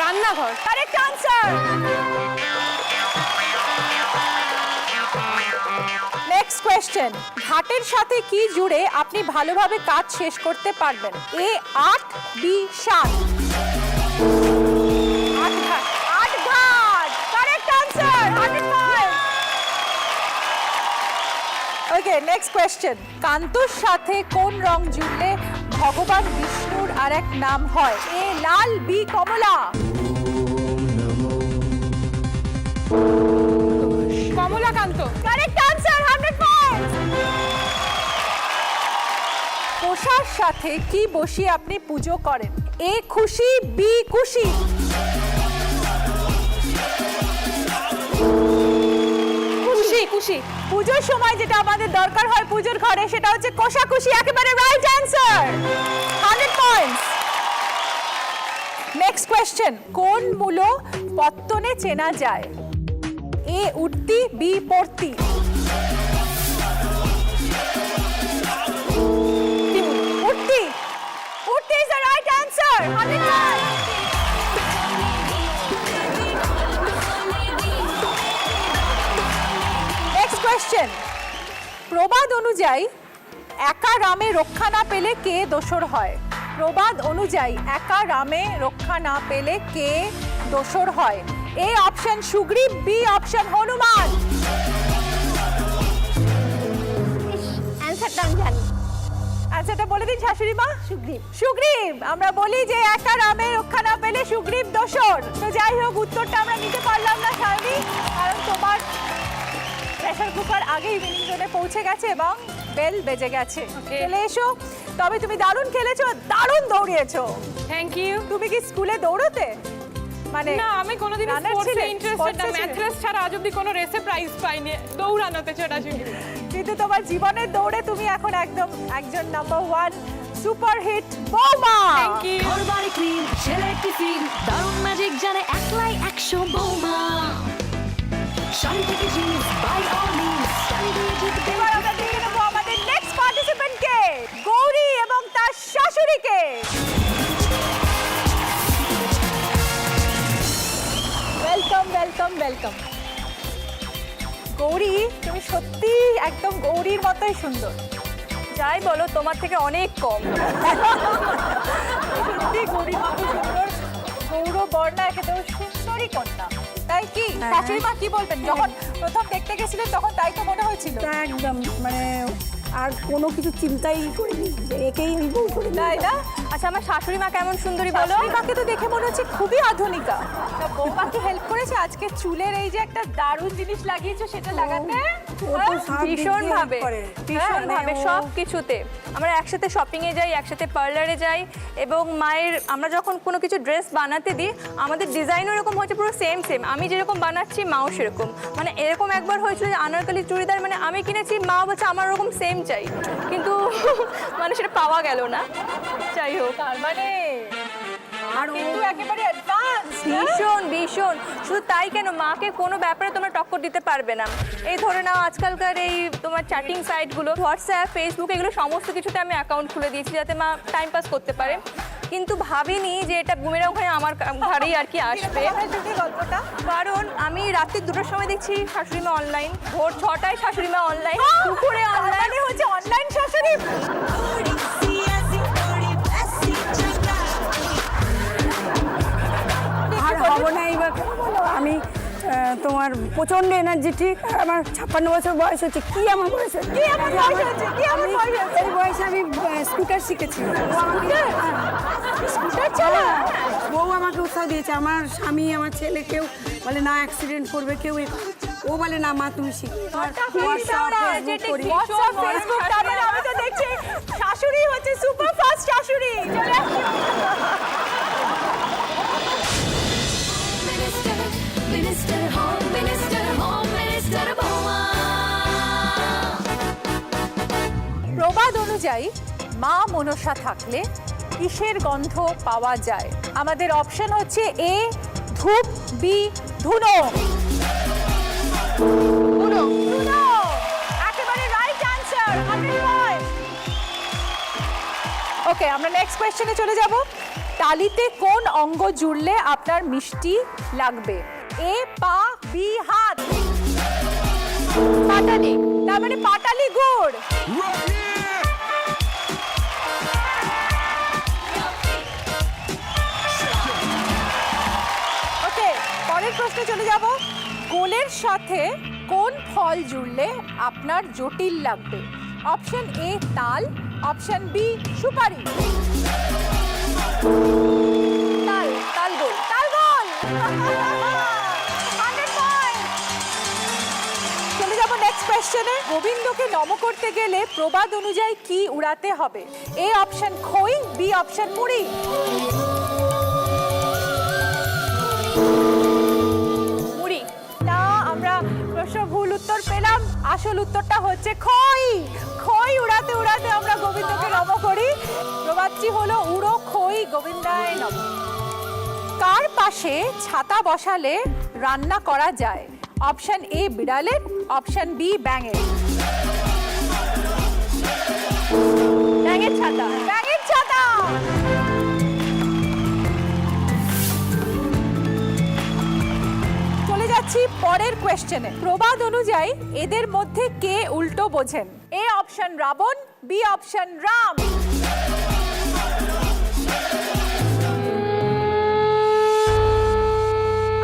রান্নাঘর। Correct answer. নেক্সট কোয়েশ্চেন, ঘাটের সাথে কি জুড়ে আপনি ভালোভাবে কাজ শেষ করতে পারবেন? এ 8, বি 7। 8 ঘাট। 8 ঘাট। Correct answer, 100 point. Okay, next question, কান্তর সাথে কোন রং জুড়লে ভগবান বিষ্ণুর আরেক নাম হয়? এ লাল, বি কমলা। কমলাকান্ত। Correct answer, 100 point. কোষার সাথে কি বসিয়ে আপনি পুজো করেন? এ খুশি, বি খুশি। খুশি। খুশি। পুজোর সময় যেটা আমাদের দরকার হয় পুজোর ঘরে, সেটা হচ্ছে কোষাকুশি। একেবারে right answer, 100 points. Next question, কোন মূল পত্তনে চেনা যায়? এ উঠতি, বি পড়তি। উঠতি। উঠতি is the right answer, 100 points. Next question, প্রবাদ অনুযায়ী একা রামে রক্ষা না পেলে কে দোসর হয়? প্রবাদ অনুযায়ী একা রামে রক্ষা না পেলে কে দোসর হয়? A option Sugriva, B option Hanuman. অ্যান্সারটা আমি জানি। আচ্ছা বলে দিন শাশুড়ি মা। সুগ্রীব। সুগ্রীব, আমরা বলি যে একা রামে রক্ষা না পেলে সুগ্রীব দোসর। তো যাই হোক, উত্তরটা আমরা নিতে পারলাম না শায়নি, কারণ তোমার প্রেসার কুকার আগেই উইনিং জোনে পৌঁছে গেছে এবং বেল বেজে গেছে। চলে এসো। তবে তুমি দারুণ খেলেছো, দারুণ দৌড়িয়েছো। Thank you. তুমি কি স্কুলে দৌড়তে? মানে না, আমি কোনোদিন runner স্পোর্টসে ছিলে? ইন্টারেস্টেড না। sports এ ছিলে? ম্যাথ রেস ছাড়া আজ অব্দি কোনো রেসে প্রাইজ পাইনি, দৌড়ানোতে ছোটাছুটি। কিন্তু তোমার জীবনের দৌড়ে তুমি এখন একদম একজন নাম্বার 1 সুপারহিট বৌমা। Thank you. ঘর বাড়ি ক্লিন, ছেলের টিফিন, দারুণ ম্যাজিক জানে একলাই 100 বৌমা। শাড়ি থেকে jeans, by all means, sari দিয়ে জিতবে। এবার আমরা দেখে নেবো আমাদের নেক্সট পার্টিসিপেন্টকে, গৌরী এবং তার শাশুড়িকে। Welcome welcome welcome. গৌরী, তুমি সত্যি একদম গৌরীর মতোই সুন্দর। যাই বলো, তোমার থেকে অনেক কম। সত্যি গৌরীর মতো সুন্দর। গৌর বর্ণা একেতেও সুন্দরী কন্যা, তাই কি? শাশুড়ি মা কি বলবেন? যখন প্রথম দেখতে গেছিলেন তখন তাই তো মনে হয়েছিল? একদম মানে আর কোনো কিছু চিন্তাই করিনি যে একেই আমি বউ করে তাই না? আচ্ছা, আমার শাশুড়ি মা কেমন সুন্দরী বলো? শাশুড়ি মাকে তো দেখে মনে হচ্ছে খুবই আধুনিকা। তা বৌমা কি হেল্প করেছে আজকে চুলের এই যে একটা দারুণ জিনিস লাগিয়েছো সেটা লাগাতে? ভীষণ ভাবে, ভীষণ ভাবে মানে সব কিছুতে। আমরা একসাথে শপিং এ যাই, একসাথে পার্লারে যাই, এবং মায়ের আমরা যখন কোনো কিছু ড্রেস বানাতে দিই, আমাদের ডিজাইনও এরকম হচ্ছে পুরো সেম সেম। আমি যেরকম বানাচ্ছি মাও সেরকম। মানে এরকম একবার হয়েছিল যে আনারকলি চুড়িদার মানে আমি কিনেছি, মা বলছে আমার ওরকম সেম চাই, কিন্তু মানে সেটা পাওয়া গেল না। যাই হোক, তার মানে আর কিন্তু একেবারে অ্যাডভান্স। ভীষণ ভীষণ। শুধু তাই কেন, মাকে কোনো ব্যাপারে তোমরা টক্কর দিতে পারবে না। এই ধরে নাও আজকালকার এই তোমার চ্যাটিং সাইটগুলো, হোয়াটসঅ্যাপ, ফেসবুক, এগুলো সমস্ত কিছুতে আমি অ্যাকাউন্ট খুলে দিয়েছি যাতে মা টাইম পাস করতে পারে। কিন্তু ভাবিনি যে এটা বুমেরাং হয়ে আমার ঘাড়েই আর কি আসবে। গল্পটা কারণ আমি রাত্রি 2টার সময় দেখছি শাশুড়ি মা অনলাইন, ভোর 6টায় শাশুড়ি মা অনলাইন, দুপুরে অনলাইন। হচ্ছে অনলাইন শাশুড়ি। আর হবো না এইবার বলো। আমি তোমার প্রচন্ড এনার্জেটিক, আর আমার 56 বছর বয়স হচ্ছে। কি আমার বয়স হচ্ছে? কি আমার বয়স হচ্ছে? কি আমার বয়স হচ্ছে? এই বয়সে আমি স্কুটার শিখেছি। স্কুটার চালা? বউ আমাকে উৎসাহ দিয়েছে, আমার স্বামী, আমার ছেলে কেউ বলে না অ্যাক্সিডেন্ট করবে, কেউ ও বলে না মা তুমি শিখো। হোয়াটসঅ্যাপ, ফেসবুক, তার মানে আমি তো দেখছি শাশুড়ি হচ্ছে সুপার ফাস্ট শাশুড়ি। চলে আসছি। মিনিস্টার হোম মিনিস্টার বৌমা। প্রবাদ অনুযায়ী মা মনসা থাকলে কিসের গন্ধ পাওয়া যায়? আমাদের অপশন হচ্ছে এ ধূপ, বি ধুনো। ধুনো, ধুনো একেবারে রাইট অ্যানসার। 100 পয়েন্ট। ওকে, আমরা নেক্সট কোশ্চেনে চলে যাব। তালিতে কোন অঙ্গ জুড়লে আপনার মিষ্টি লাগবে? এ পা, বি হাত। পাটালি, তার মানে পাটালি গুড়। ওকে, পরের প্রশ্নে চলে যাব। গোলের সাথে কোন ফল জুড়লে আপনার জটিল লাগবে? অপশন এ তাল, অপশন বি সুপারি। তাল, তালগোল, তালগোল। 100 পয়েন্ট। চলে যাব নেক্সট কোশ্চেনে। গোবিন্দকে নম করতে গেলে প্রবাদ অনুযায়ী কি উড়াতে হবে? এ অপশন খই, বি অপশন মুড়ি। মুড়ি। না, আমরা প্রশ্ন ভুল উত্তর পেলাম। আসল উত্তরটা হচ্ছে খই। খই উড়াতে উড়াতে আমরা গোবিন্দকে নম করি। প্রবাদটি হলো উড়ো খই গোবিন্দায় নম। কার পাশে ছাতা বসালে রান্না করা যায়? অপশন এ বিড়ালের, অপশন বি ব্যাঙের। ব্যাঙের ছাতা, ব্যাঙের ছাতা। চলে যাচ্ছি পরের কোশ্চেনে। প্রবাদ অনুযায়ী এদের মধ্যে কে উল্টো বোঝেন? A option Ravan, B option Ram.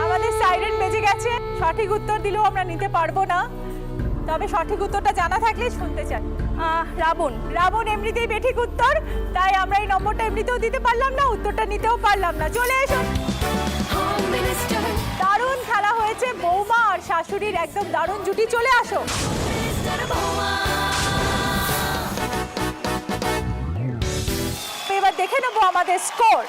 আমাদের সাইরেন বেজে গেছে, সঠিক উত্তর দিলেও আমরা নিতে পারবো না, তবে সঠিক উত্তরটা জানা থাকলে শুনতে চাই। রাবণ। রাবণ এমনিতেই বেঠিক উত্তর, তাই আমরা এই নম্বরটা এমনিতেও দিতে পারলাম না, উত্তরটা নিতেও পারলাম না। চলে এসুন। Home Minister, দারুণ খেলা হয়েছে, বৌমা আর শাশুড়ির একদম দারুণ জুটি। চলে আসো। Minister Boma. এবার দেখে নেবো আমাদের স্কোর।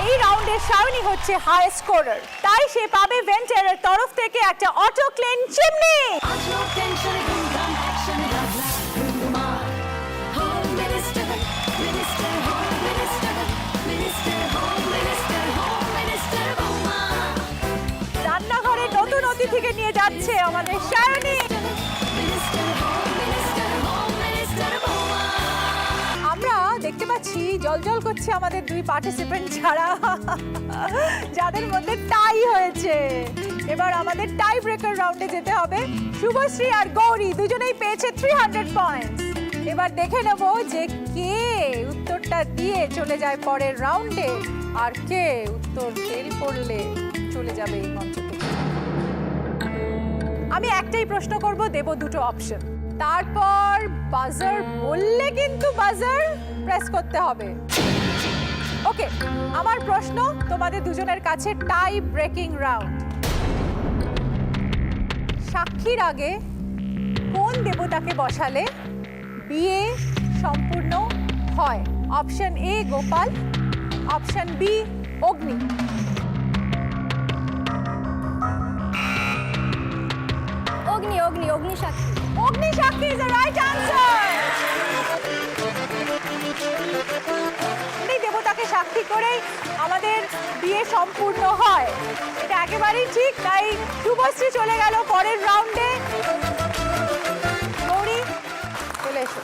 এই রাউন্ডে শাওনি হচ্ছে হাই স্কোরার, তাই সে পাবে ভেন্টারের তরফ থেকে একটা অটো ক্লিন চিমনি। আজ no tension, ধুমধাম action, রাজলা ধুমধুমা। Home Minister, Minister, Home Minister, Minister, Home Minister, Home Minister Boma. রান্নাঘরে নতুন অতিথিকে নিয়ে যাচ্ছে আমাদের Shaoni. Minister, Home Minister, Home Minister Boma. আমরা দেখতে পাচ্ছি জলজল করছে আমাদের দুই পার্টিসিপেন্ট ছাড়া, যাদের মধ্যে টাই হয়েছে। এবার আমাদের টাই ব্রেকার রাউন্ডে যেতে হবে। শুভশ্রী আর গৌরী দুজনেই পেয়েছে 300 পয়েন্টস। এবার দেখে নেব যে কে উত্তরটা দিয়ে চলে যায় পরের রাউন্ডে, আর কে উত্তর ফেল করলে চলে যাবে এই মঞ্চ থেকে। আমি একটাই প্রশ্ন করব, দেব দুটো অপশন, তারপর বাজার বললে কিন্তু বাজার প্রেস করতে হবে। ওকে, আমার প্রশ্ন তোমাদের দুজনের কাছে, টাই ব্রেকিং রাউন্ড। সাক্ষীর আগে কোন দেবতাকে বসালে বিয়ে সম্পূর্ণ হয়? Option A Gopal, option B Agni. Agni, Agni, অগ্নি সাক্ষী। অগ্নি সাক্ষী ইজ দ্য রাইট আনসার। এই দেবতাকে সাক্ষী করেই আমাদের বিয়ে সম্পূর্ণ হয়, এটা একেবারেই ঠিক। তাই শুভশ্রী চলে গেল পরের রাউন্ডে। গৌরী চলে এসো।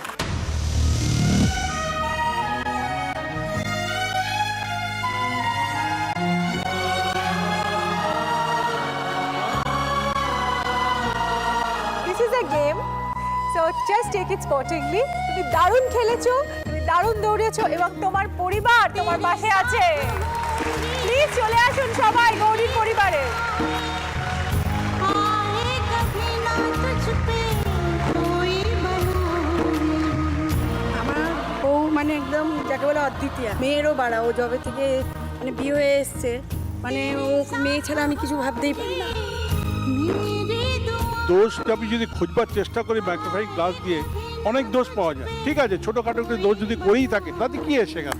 This is a game, so just take it sportingly. তুমি দারুণ খেলেছো, তুমি দারুণ দৌড়েছো এবং তোমার পরিবার তোমার পাশে আছে। প্লিজ চলে আসুন সবাই গৌরীর পরিবারে। আমার বউ মানে একদম যাকে বলে অদ্বিতীয়া, মেয়েরও বাড়া। ও যবে থেকে মানে বিয়ে হয়ে এসছে, মানে ও মেয়ে ছাড়া আমি কিছু ভাবতেই পারি না। দোষ আমি যদি খুঁজবার চেষ্টা করি ম্যাগনিফাইং গ্লাস দিয়ে, অনেক দোষ পাওয়া যায়। ঠিক আছে, ছোটখাটো একটু দোষ যদি করেই থাকে তাতে কি এসে গেল,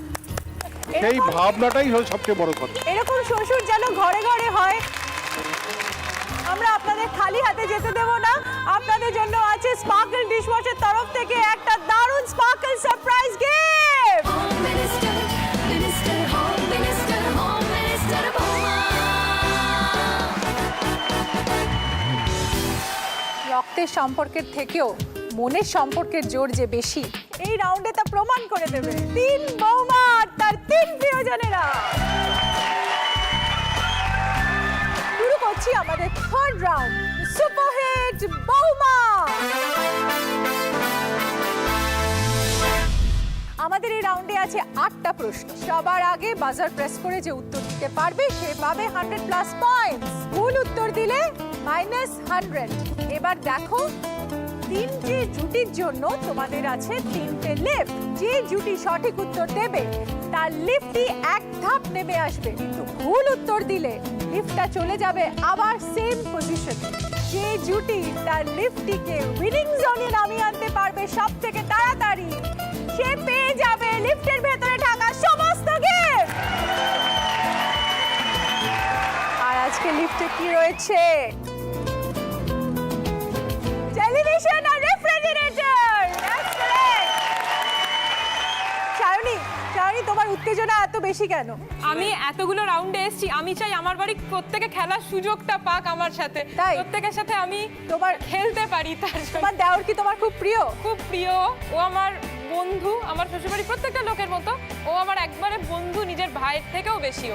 সেই ভাবনাটাই হলো সবচেয়ে বড় কথা। এরকম শ্বশুর যেন ঘরে ঘরে হয়। আমরা আপনাদের খালি হাতে যেতে দেব না। আপনাদের জন্য আছে স্পার্কল ডিশওয়াশের তরফ থেকে একটা দারুণ sparkle surprise gift. Home Minister, Minister, Home Minister, Home Minister Boma. রক্তের সম্পর্কের থেকেও মনের সম্পর্কের জোর যে বেশি, এই রাউন্ডে তা প্রমাণ করে দেবে তিন বৌমা আর তার তিন প্রিয়জনেরা। শুরু করছি আমাদের থার্ড রাউন্ড, সুপারহিট বৌমা। আমাদের এই রাউন্ডে আছে 8টা প্রশ্ন। সবার আগে বাজার প্রেস করে যে উত্তর দিতে পারবে সে পাবে 100+ পয়েন্টস। ভুল উত্তর দিলে -100। এবার দেখো, তিনটে জুটির জন্য তোমাদের আছে 3টে লিফট। যে জুটি সঠিক উত্তর দেবে তার লিফটই এক ধাপ নেমে আসবে, কিন্তু ভুল উত্তর দিলে লিফটটা চলে যাবে আবার সেম পজিশনে। যে জুটি তার লিফটটিকে উইনিং জোনে নামিয়ে আনতে পারবে সব থেকে তাড়াতাড়ি, সে পেয়ে যাবে লিফটের ভেতরে থাকা সমস্ত গিফট। আর আজকে লিফটে কি রয়েছে? টেলিভিশন আর রেফ্রিজারেটর। That's correct. শাওনি, তোমার উত্তেজনা এত বেশি কেন? আমি এতগুলো রাউন্ডে এসেছি, আমি চাই আমার বাড়ি প্রত্যেকে খেলার সুযোগটা পাক আমার সাথে, তাই? প্রত্যেকের সাথে আমি তোমার খেলতে পারি। তার জন্য তোমার দেওর কি তোমার খুব প্রিয়? খুব প্রিয়, ও আমার বন্ধু, আমার শ্বশুরবাড়ির প্রত্যেকটা লোকের মতো। ও আমার একবারে বন্ধু, নিজের ভাইয়ের থেকেও বেশি।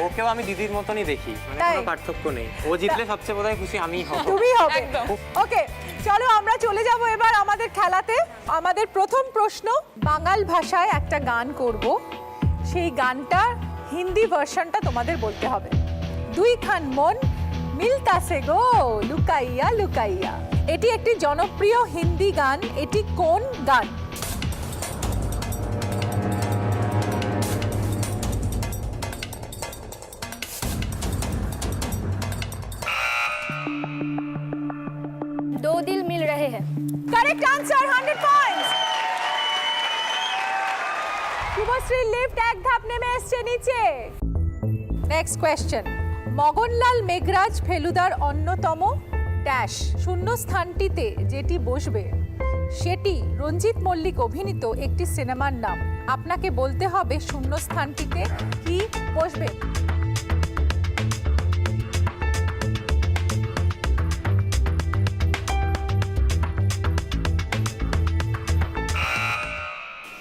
ওকেও আমি দিদির মতনই দেখি, মানে তাই? কোনো পার্থক্য নেই। ও জিতলে সবচেয়ে বোধহয় খুশি আমিই হব। তুমি হবে। একদম। ওকে, চলো আমরা চলে যাব এবার আমাদের খেলাতে। আমাদের প্রথম প্রশ্ন, বাঙাল ভাষায় একটা গান করব, সেই গানটা হিন্দি ভার্সনটা তোমাদের বলতে হবে। দুই খান মন মিলতাছে গো লুকাইয়া লুকাইয়া। এটি একটি জনপ্রিয় হিন্দি গান। এটি কোন গান? दो दिल मिल रहे हैं। Correct answer, 100 points. Subhashree lift এক ধাপ নেমে এসছে নিচে। নেক্সট কোয়েশ্চেন, মগনলাল মেঘরাজ ফেলুদার অন্যতম ড্যাশ শূন্যস্থানটিতে যেটি বসবে সেটি রঞ্জিত মল্লিক অভিনীত একটি সিনেমার নাম। আপনাকে বলতে হবে শূন্যস্থানটিতে কি বসবে।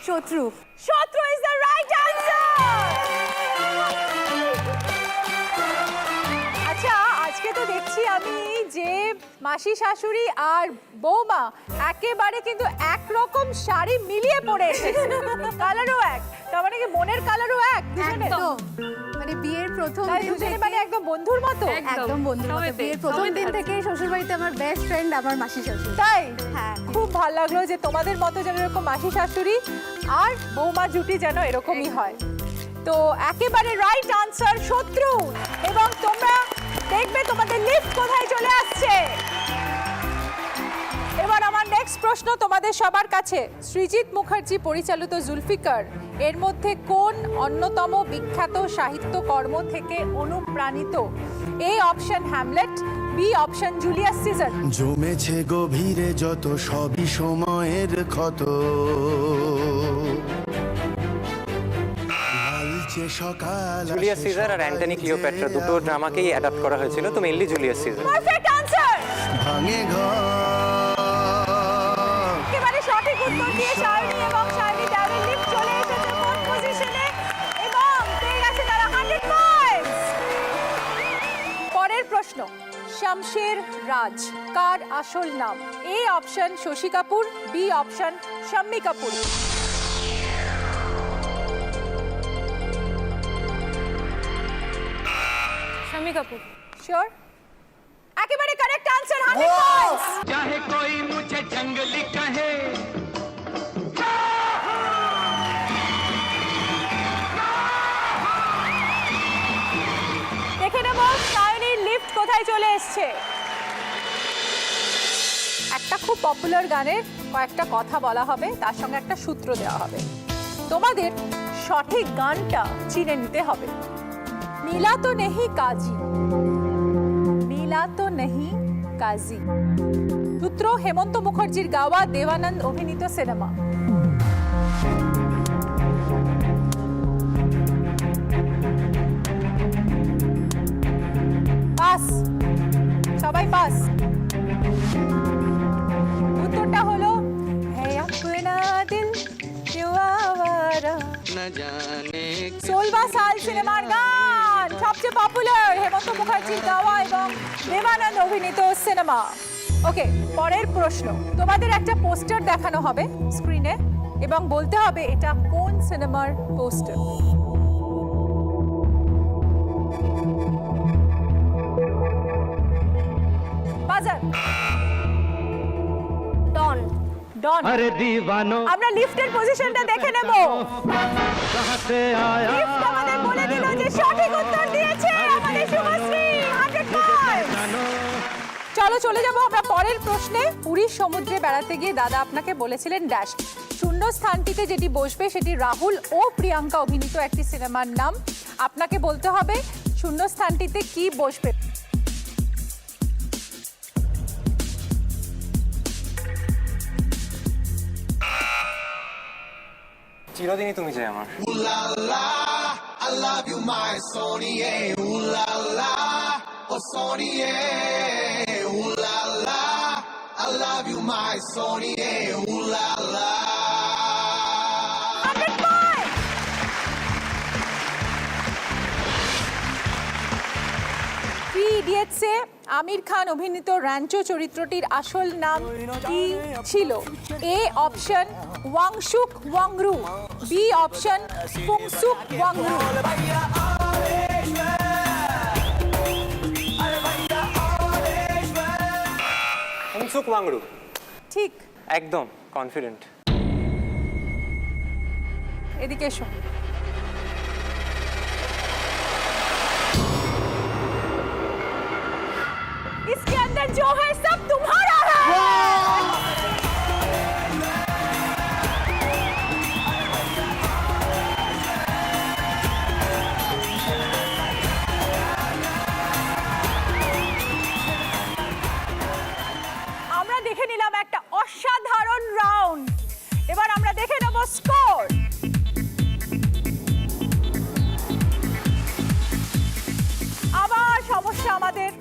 শত্রু। শত্রু ইজ দ্য রাইট আনসার। আচ্ছা, আজকে তো দেখছি আমি যে মাসি শাশুড়ি আর বৌমা একেবারে কিন্তু একরকম শাড়ি মিলিয়ে পরে এসেছে, কালারও এক, তার মানে কি মনের কালারও এক দুজনে? একদম, মানে বিয়ের প্রথম তাই দিন দুজনে থেকে- মানে একদম বন্ধুর মতো। একদম বন্ধুর মতো। বিয়ের প্রথম দিন থেকে শ্বশুরবাড়িতে আমার বেস্ট ফ্রেন্ড আমার মাসি শাশুড়ি। তাই হ্যাঁ। খুব ভালো লাগলো যে তোমাদের মতো যেন এরকম মাসি শাশুড়ি আর বৌমা জুটি যেন এরকমই হয়। তো একেবারে রাইট আনসার শত্রু। এবং তোমরা দেখবে তোমাদের লিফট কোথায় চলে আসছে। এবার আমার নেক্সট প্রশ্ন তোমাদের সবার কাছে, সৃজিত মুখার্জি পরিচালিত জুলফিকার এর মধ্যে কোন অন্যতম বিখ্যাত সাহিত্যকর্ম থেকে অনুপ্রাণিত? A option Hamlet, B option Julius Caesar. জমেছে গভীরে যত সবই সময়ের ক্ষত, লালচে সকাল জুলিয়াস সিজার আর অ্যান্টনি ক্লিওপ্যাট্রা দুটো ড্রামাকেই অ্যাডাপ্ট করা হয়েছিল, তো mainly Julius Caesar. Perfect answer. ভাঙে ঘর, একেবারে সঠিক উত্তর দিয়ে শাইনি এবং শাইনি ডাবল লিফট চলে এসেছে ফোর্থ পজিশনে এবং পেয়ে গেছে তারা 100 পয়েন্টস। পরের প্রশ্ন, শামশের রাজ কার আসল নাম? A option Shashi Kapoor, B option Shammi Kapoor. Shammi Kapoor. Sure? একেবারে কারেক্ট আনসার, 100 পয়েন্টস। চাহে কোই মুঝে জঙ্গলি কহে, দেখে নেব শাইনির লিফট কোথায় চলে এসছে। একটা খুব পপুলার গানের কয়েকটা কথা বলা হবে, তার সঙ্গে একটা সূত্র দেওয়া হবে। তোমাদের সঠিক গানটা চিনে নিতে হবে। মিলা তো নেহি কাজী, মিলা তো নেহি কাজী। সূত্র হেমন্ত মুখার্জির গাওয়া দেবানন্দ অভিনীত সিনেমা। পাস, সবাই পাস। উত্তরটা হলো হে আপনা দিল ক্যোঁ আওয়ারা। না জানে 16 সাল সিনেমার গান, সবচেয়ে পপুলার হেমন্ত মুখার্জির গাওয়া এবং দেবানন্দ অভিনীত সিনেমা। ওকে, পরের প্রশ্ন, তোমাদের একটা পোস্টার দেখানো হবে স্ক্রিনে এবং বলতে হবে এটা কোন সিনেমার পোস্টার। বাজার। ডন। ডন। আমরা লিফটের পজিশনটা দেখে নেব। লিফট আমাদের বলে দিল যে সঠিক উত্তর দিয়েছে আমাদের শুভশ্রী, 100 পয়েন্টস। চলো চলে যাব আমরা পরের প্রশ্নে। পুরীর সমুদ্রে বেড়াতে গিয়ে দাদা আপনাকে বলেছিলেন ড্যাশ শূন্য স্থানটিতে যেটি বসবে সেটি রাহুল ও প্রিয়াঙ্কা অভিনীত একটি সিনেমার নাম। আপনাকে বলতে হবে শূন্য স্থানটিতে কি বসবে। চিরদিনই তুমি চাই আমার। ইডিয়টসে আমির খান অভিনীত র্যাঞ্চো চরিত্রটির আসল নাম কি ছিল? A option Wangshuk Wangru, B option Phunsukh Wangru. Phunsukh Wangru. ঠিক, একদম কনফিডেন্ট। এদিকে এসো। इसके अंदर जो है सब तुम्हारा है। আমরা দেখে নিলাম একটা অসাধারণ রাউন্ড। এবার আমরা দেখে নেব স্কোর। আবার সমস্যা আমাদের,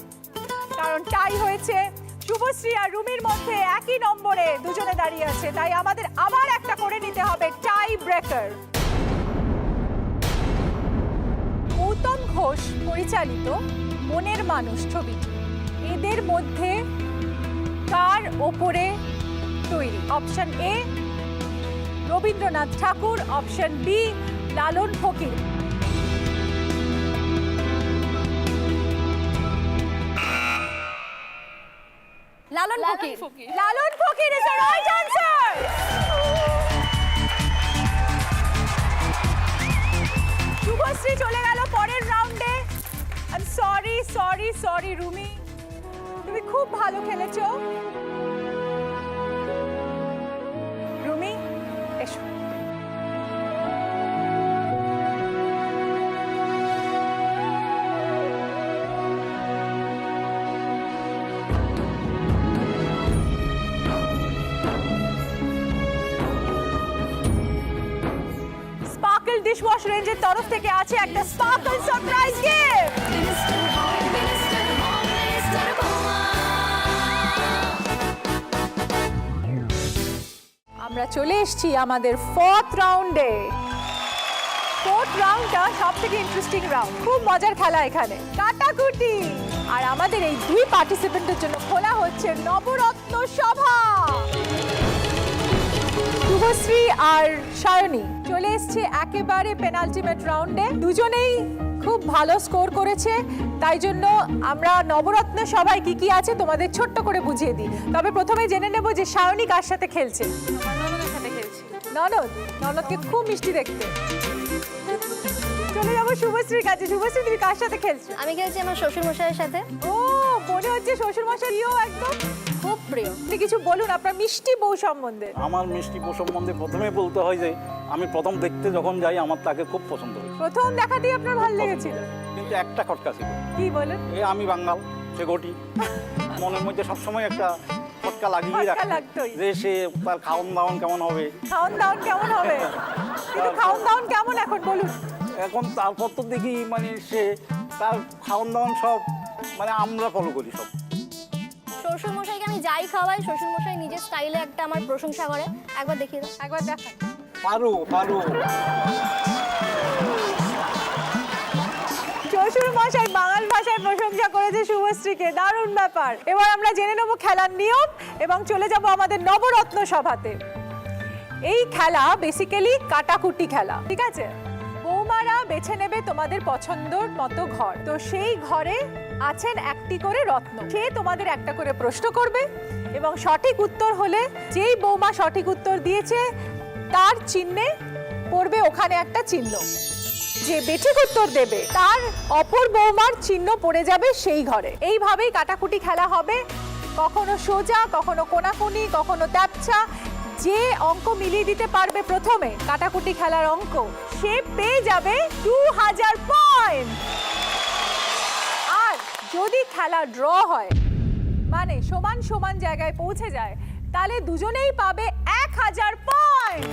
কারণ টাই হয়েছে। শুভশ্রী আর রুমির মধ্যে একই নম্বরে দুজনে দাঁড়িয়ে আছে, তাই আমাদের আবার একটা করে নিতে হবে টাই ব্রেকার। গৌতম ঘোষ পরিচালিত মনের মানুষ ছবিটি এদের মধ্যে কার ওপরে তৈরি? Option A Rabindranath Tagore, option B Lalon Fakir. Lalon Fakir. Lalon Fakir is the right answer. Subhashree চলে গেল পরের রাউন্ডে। I'm sorry রুমি, তুমি খুব ভালো খেলেছো। রুমি এসো। স্পার্কল ডিশওয়াশ রেঞ্জের তরফ থেকে আছে একটা sparkle surprise gift. Minister Home, Minister Home, Minister Boma. আমরা চলে এসেছি আমাদের ফোর্থ রাউন্ডে। ফোর্থ রাউন্ডটা সব থেকে ইন্টারেস্টিং রাউন্ড, খুব মজার খেলা এখানে, কাটাকুটি। আর আমাদের এই দুই পার্টিসিপেন্টের জন্য খোলা হচ্ছে নবরত্ন সভা। শুভশ্রী আর সায়নী চলে এসছে একেবারে পেনাল্টিমেট রাউন্ডে। দুজনেই খুব ভালো স্কোর করেছে, তাই জন্য আমরা নবরত্ন সবাই কি কি আছে তোমাদের ছোট্ট করে বুঝিয়ে দিই। তবে প্রথমে জেনে নেব যে সায়নী কার সাথে খেলছে। ননদের সাথে খেলছি। ননদকে খুব মিষ্টি দেখতে। চলে যাবো শুভশ্রীর কাছে। শুভশ্রী, তুমি কার সাথে খেলছো? আমি খেলছি আমার শ্বশুর মশাইয়ের সাথে। ও, মনে হচ্ছে শ্বশুর মশাইও একদম খুব প্রিয়। আপনি কিছু বলুন আপনার মিষ্টি বউ সম্বন্ধে। আমার মিষ্টি বউ সম্বন্ধে প্রথমে বলতে হয় যে আমি প্রথম দেখতে যখন যাই আমার তাকে খুব পছন্দ হয়েছে, প্রথম দেখাতেই আপনার ভালো লেগেছিল? কিন্তু একটা খটকা ছিল। কি বলেন? আমি বাঙাল, সে ঘটি। মনের মধ্যে সবসময় একটা খটকা লাগিয়ে খটকা রাখে লাগতোই। যে সে তার খাওন দাওয়ান কেমন হবে। খাওন দাওন কেমন হবে? কিন্তু খাওন দাওন কেমন এখন বলুন? এখন তারপর তো দেখি মানে সে তার খাওন দাওয়ান সব মানে আমরা ফলো করি সব। শ্বশুর মশাইকে আমি যাই খাওয়াই, শ্বশুর মশাই নিজের স্টাইলে একটা আমার প্রশংসা করে। একবার দেখিয়ে দাও। একবার দেখান। পারু শ্বশুর মশাই বাঙাল ভাষায় প্রশংসা করেছে শুভশ্রীকে, দারুণ ব্যাপার। এবার আমরা জেনে নেব খেলার নিয়ম এবং চলে যাব আমাদের নবরত্ন সভাতে। এই খেলা বেসিক্যালি কাটাকুটি খেলা, ঠিক আছে? বৌমারা বেছে নেবে তোমাদের পছন্দর মতো ঘর, তো সেই ঘরে আছেন একটি করে রত্ন। সে তোমাদের একটা করে প্রশ্ন করবে এবং সঠিক উত্তর হলে যেই বৌমা সঠিক উত্তর দিয়েছে তার চিহ্নে পড়বে ওখানে একটা চিহ্ন। যে বেঠিক উত্তর দেবে তার অপর বৌমার চিহ্ন পড়ে যাবে সেই ঘরে। এইভাবেই কাটাকুটি খেলা হবে, কখনো সোজা, কখনো কোনাকুনি, কখনো ট্যাপছা। যে অঙ্ক মিলিয়ে দিতে পারবে প্রথমে কাটাকুটি খেলার অঙ্ক, সে পেয়ে যাবে 2000 পয়েন্ট। আর যদি খেলা ড্র হয়, মানে সমান সমান জায়গায় পৌঁছে যায়, তাহলে দুজনেই পাবে 1000 পয়েন্ট।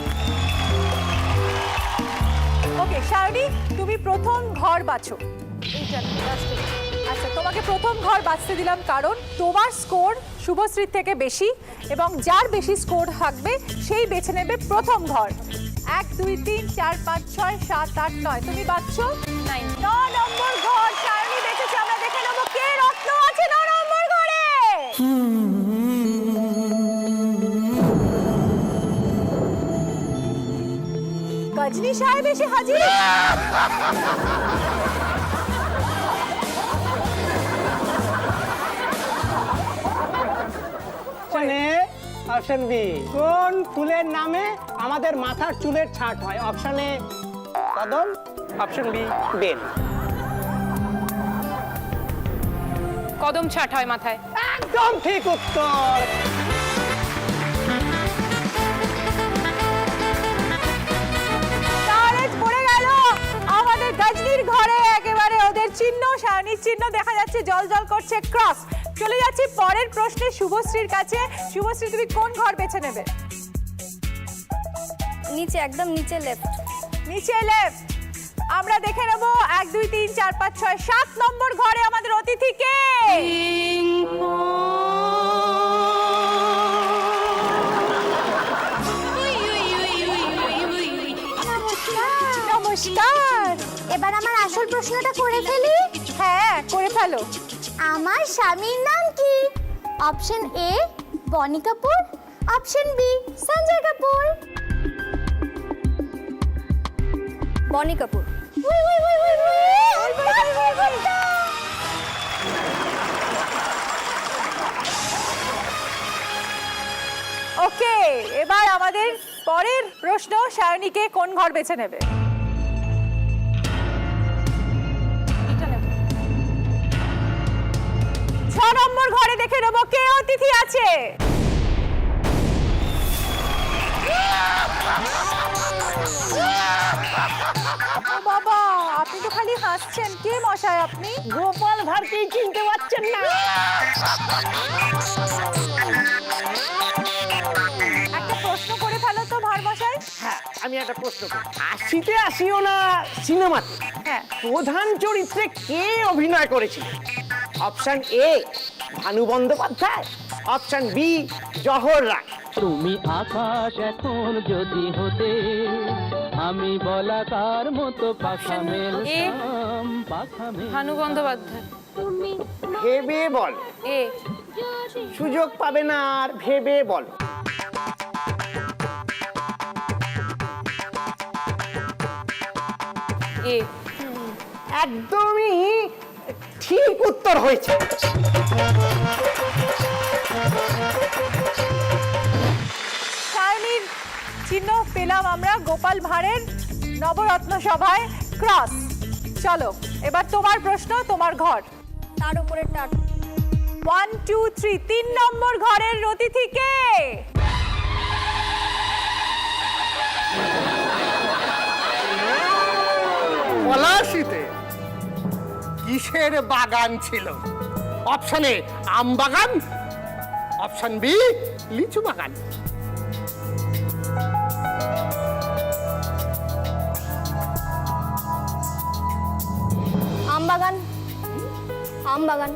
ওকে সায়নী, তুমি প্রথম ঘর বাছো। আচ্ছা, তোমাকে প্রথম ঘর বাছতে দিলাম কারণ তোমার স্কোর শুভশ্রীর থেকে বেশি এবং যার বেশি স্কোর থাকবে সেই বেছে নেবে প্রথম ঘর। 1 2 3 4 5 6 7 8 9, তুমি বাছছো 9 নম্বর ঘর সায়নী বেছেছে। আমরা দেখে নেবো কে রত্ন গজনী সাহেব এসে হাজির। অপশন বি, কোন ফুলের নামে আমাদের মাথার চুলের ছাঁট হয়? অপশন এ কদম, অপশন বি বেল। কদম ছাট হয় মাথায়। একদম ঠিক উত্তর। তাহলে পড়ে গেল আমাদের গজনীর ঘরে একেবারে ওদের চিহ্ন, সায়নীর চিহ্ন দেখা যাচ্ছে, জল জল করছে ক্রস। চলে যাচ্ছি পরের প্রশ্নে শুভশ্রীর কাছে। শুভশ্রী, তুমি কোন ঘর বেছে নেবে? নিচে, একদম নিচে লেফট। নিচে লেফট। আমরা দেখে নেব 1 2 3 4 5 6 7 নম্বর ঘরে আমাদের অতিথিকে। নমস্কার। এবার আমার আসল প্রশ্নটা করে ফেলি। হ্যাঁ, করে ফেলো। আমার স্বামীর নাম কি? অপশন এ বনি কাপুর, অপশন বি সঞ্জয় কাপুর। বনি কাপুর। ওকে, এবার আমাদের পরের প্রশ্ন, সায়নীকে কোন ঘর বেছে নেবে? এটা নেব। 6 নম্বর ঘরে দেখে নেব কে অতিথি আছে। ও বাবা, আপনি তো খালি হাসছেন। কে মশাই আপনি? গোপাল ভাঁড়কেই চিনতে পারছেন না? একটা প্রশ্ন করে ফেলো তো ভার মশাই। হ্যাঁ, আমি একটা প্রশ্ন করি। 80-তে আসিও না সিনেমাতে হ্যাঁ, প্রধান চরিত্রে কে অভিনয় করেছিল? Option A Bhanu Bandyopadhyay, option B Jahar Roy. তুমি আকাশ এখন যদি হতে, আমি বলাকার মতো পাখা মেলতাম, পাখা ভানু বন্দ্যোপাধ্যায়। ভেবে বল, এ। সুযোগ পাবে না আর, ভেবে বল। এ। একদমই ঠিক উত্তর হয়েছে। সায়নীর চিহ্ন পেলাম আমরা গোপাল ভাঁড়ের নবরত্ন সভায় ক্রস। চলো এবার তোমার প্রশ্ন, তোমার ঘর। তার উপরে টাট। 1 2 3 3 নম্বর ঘরের অতিথিকে। পলাশিতে কিসের বাগান ছিল? অপশন এ আম বাগান, অপশন বি লিচু বাগান। আম বাগান। আম বাগান।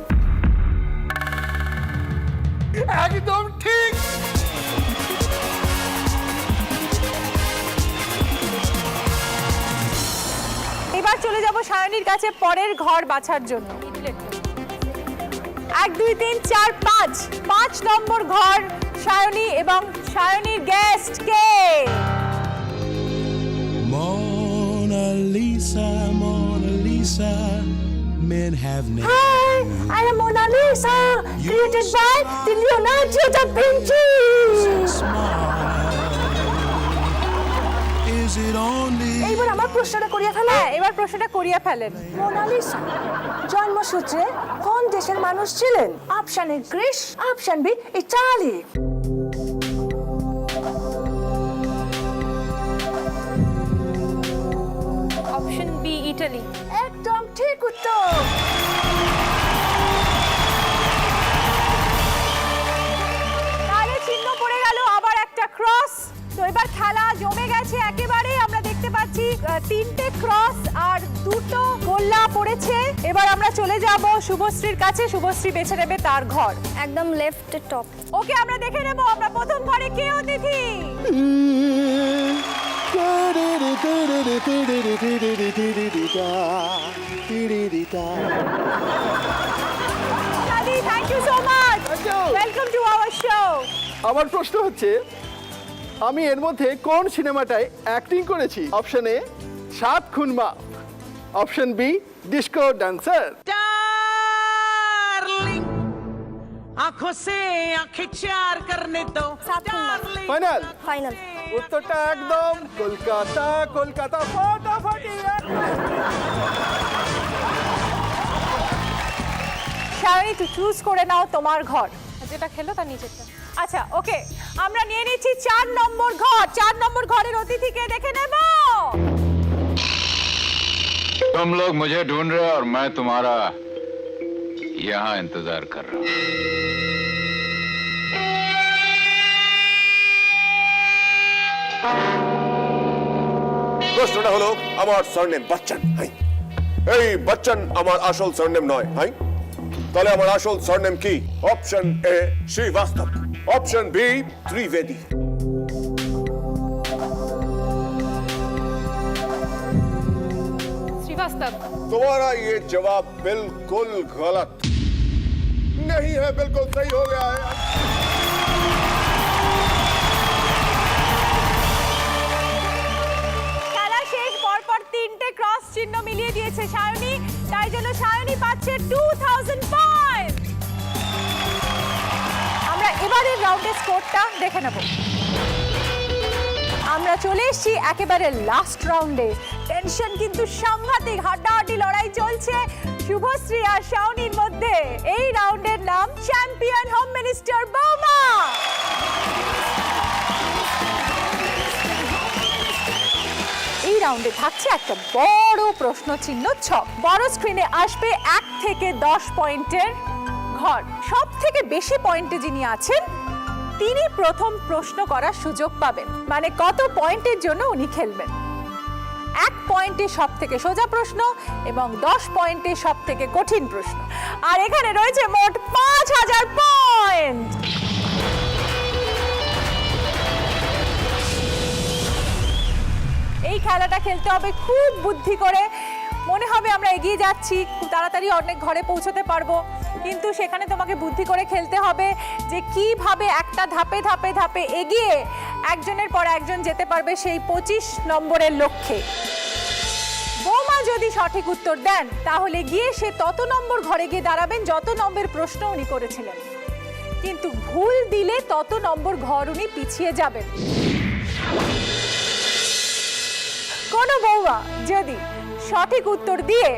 একদম ঠিক। এবার চলে যাব সায়নীর কাছে পরের ঘর বাছার জন্য। 1 2 3 4 5 5 নম্বর ঘর সায়নী এবং সায়নীর guest K? Mona Lisa, Mona Lisa, men have names. Hi, I am Mona Lisa, created by Leonardo da Vinci. Is it only এবার আমার প্রশ্নটা করিয়া ফেলেন। হ্যাঁ, এবার প্রশ্নটা করিয়া ফেলেন। মোনালিসা জন্মসূত্রে কোন দেশের মানুষ ছিলেন? Option A Greece, option B Italy. Option B Italy. একদম ঠিক উত্তর। তাহলে চিহ্ন পড়ে গেল, আবার একটা ক্রস। তো এবার খেলা জমে গেছে একেবারে। আমরা দেখতে পাচ্ছি 3টে ক্রস আর 2টো গোল্লা পড়েছে। এবার আমরা চলে যাব শুভশ্রীর কাছে। শুভশ্রী বেছে নেবে তার ঘর। একদম লেফট টপ। ওকে, আমরা দেখে নেব আমরা প্রথম ঘরে কে অতিথি। দাদি, thank you so much. Welcome to our show. আমার প্রশ্ন হচ্ছে, আমি এর মধ্যে কোন সিনেমাটায় অ্যাক্টিং করেছি? অপশন এ 7 খুন মাফ, অপশন বি ডিস্কো ডান্সার। आंखों से आंखें चार करने दो। Final final. উত্তরটা একদম কলকাতা কলকাতা ফাটাফাটি। শাওনি, তুই চুজ করে নাও তোমার ঘর। যেটা খেলো তার নিচেরটা। আচ্ছা, ওকে, আমরা নিয়ে নিচ্ছি 4 নম্বর ঘর। 4 নম্বর ঘরের অতিথিকে দেখে নেব। तुम लोग मुझे ढूंढ रहे हो और मैं तुम्हारा यहाँ इंतजार कर रहा हूँ। প্রশ্নটা হলো, আমার সারনেম বচ্চন, হাই। এই বচ্চন আমার আসল সারনেম নয়, হাই। তাহলে আমার আসল সারনেম কি? Option A Srivastava, option B Trivedi. Srivastava. तुम्हारा ये जवाब बिल्कुल गलत नहीं है, बिल्कुल सही हो गया है। খেলা শেষ, পরপর 3টে ক্রস চিহ্ন মিলিয়ে দিয়েছে শাওনি, তাই জন্য শাওনি পাচ্ছে 2000 পয়েন্ট। আমরা এবারের রাউন্ডের স্কোরটা দেখে নেব। আমরা চলে এসেছি একেবারে লাস্ট রাউন্ডে। টেনশন কিন্তু সাংঘাতিক, হাড্ডাহাড্ডি লড়াই চলছে শুভশ্রী আর শাওনির মধ্যে। এই রাউন্ডের নাম চ্যাম্পিয়ন হোম মিনিস্টার বৌমা। এই রাউন্ডে থাকছে একটা বড় প্রশ্ন চিহ্ন ছক। বড় স্ক্রিনে আসবে 1 থেকে 10 পয়েন্টের ঘর। সব থেকে বেশি পয়েন্টে যিনি আছেন তিনি প্রথম প্রশ্ন করার সুযোগ পাবেন। মানে কত পয়েন্টের জন্য উনি খেলবেন। 1 পয়েন্টে সব থেকে সোজা প্রশ্ন এবং 10 পয়েন্টে সব থেকে কঠিন প্রশ্ন। আর এখানে রয়েছে মোট 5000 পয়েন্ট। এই খেলাটা খেলতে হবে খুব বুদ্ধি করে। মনে হবে আমরা এগিয়ে যাচ্ছি, খুব তাড়াতাড়ি অনেক ঘরে পৌঁছতে পারবো, কিন্তু সেখানে তোমাকে বুদ্ধি করে খেলতে হবে যে কিভাবে একটা ধাপে ধাপে ধাপে এগিয়ে একজনের পর একজন যেতে পারবে সেই 25 নম্বরের লক্ষ্যে। বৌমা যদি সঠিক উত্তর দেন তাহলে গিয়ে সে তত নম্বর ঘরে গিয়ে দাঁড়াবেন যত নম্বরের প্রশ্ন উনি করেছিলেন, কিন্তু ভুল দিলে তত নম্বর ঘর উনি পিছিয়ে যাবেন। কোনো বৌমা যদি সঠিক উত্তর দিয়ে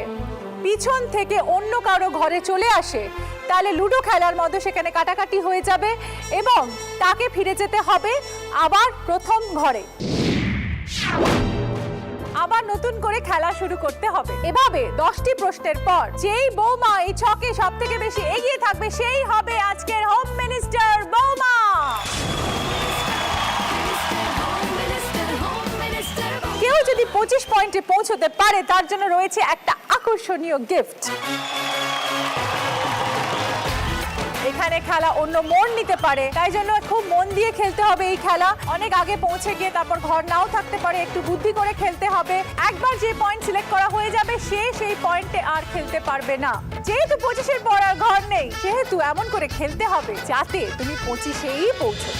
পিছন থেকে অন্য কারো ঘরে চলে আসে তাহলে লুডো খেলার মতো সেখানে কাটাকাটি হয়ে যাবে এবং তাকে ফিরে যেতে হবে আবার প্রথম ঘরে। আবার নতুন করে খেলা শুরু করতে হবে। এভাবে 10টি প্রশ্নের পর যেই বৌমা এই ছকে সব থেকে বেশি এগিয়ে থাকবে সেই হবে আজকের হোম মিনিস্টার বৌমা। কেউ যদি 25 পয়েন্টে পৌঁছতে পারে তার জন্য রয়েছে একটা আকর্ষণীয় গিফট। এখানে খেলা অন্য মোড় নিতে পারে, তাই জন্য খুব মন দিয়ে খেলতে হবে এই খেলা। অনেক আগে পৌঁছে গিয়ে তারপর ঘর নাও থাকতে পারে, একটু বুদ্ধি করে খেলতে হবে। একবার যে পয়েন্ট সিলেক্ট করা হয়ে যাবে সে সেই পয়েন্টে আর খেলতে পারবে না। যেহেতু 25-এর পর আর ঘর নেই, সেহেতু এমন করে খেলতে হবে যাতে তুমি 25-এই পৌঁছো।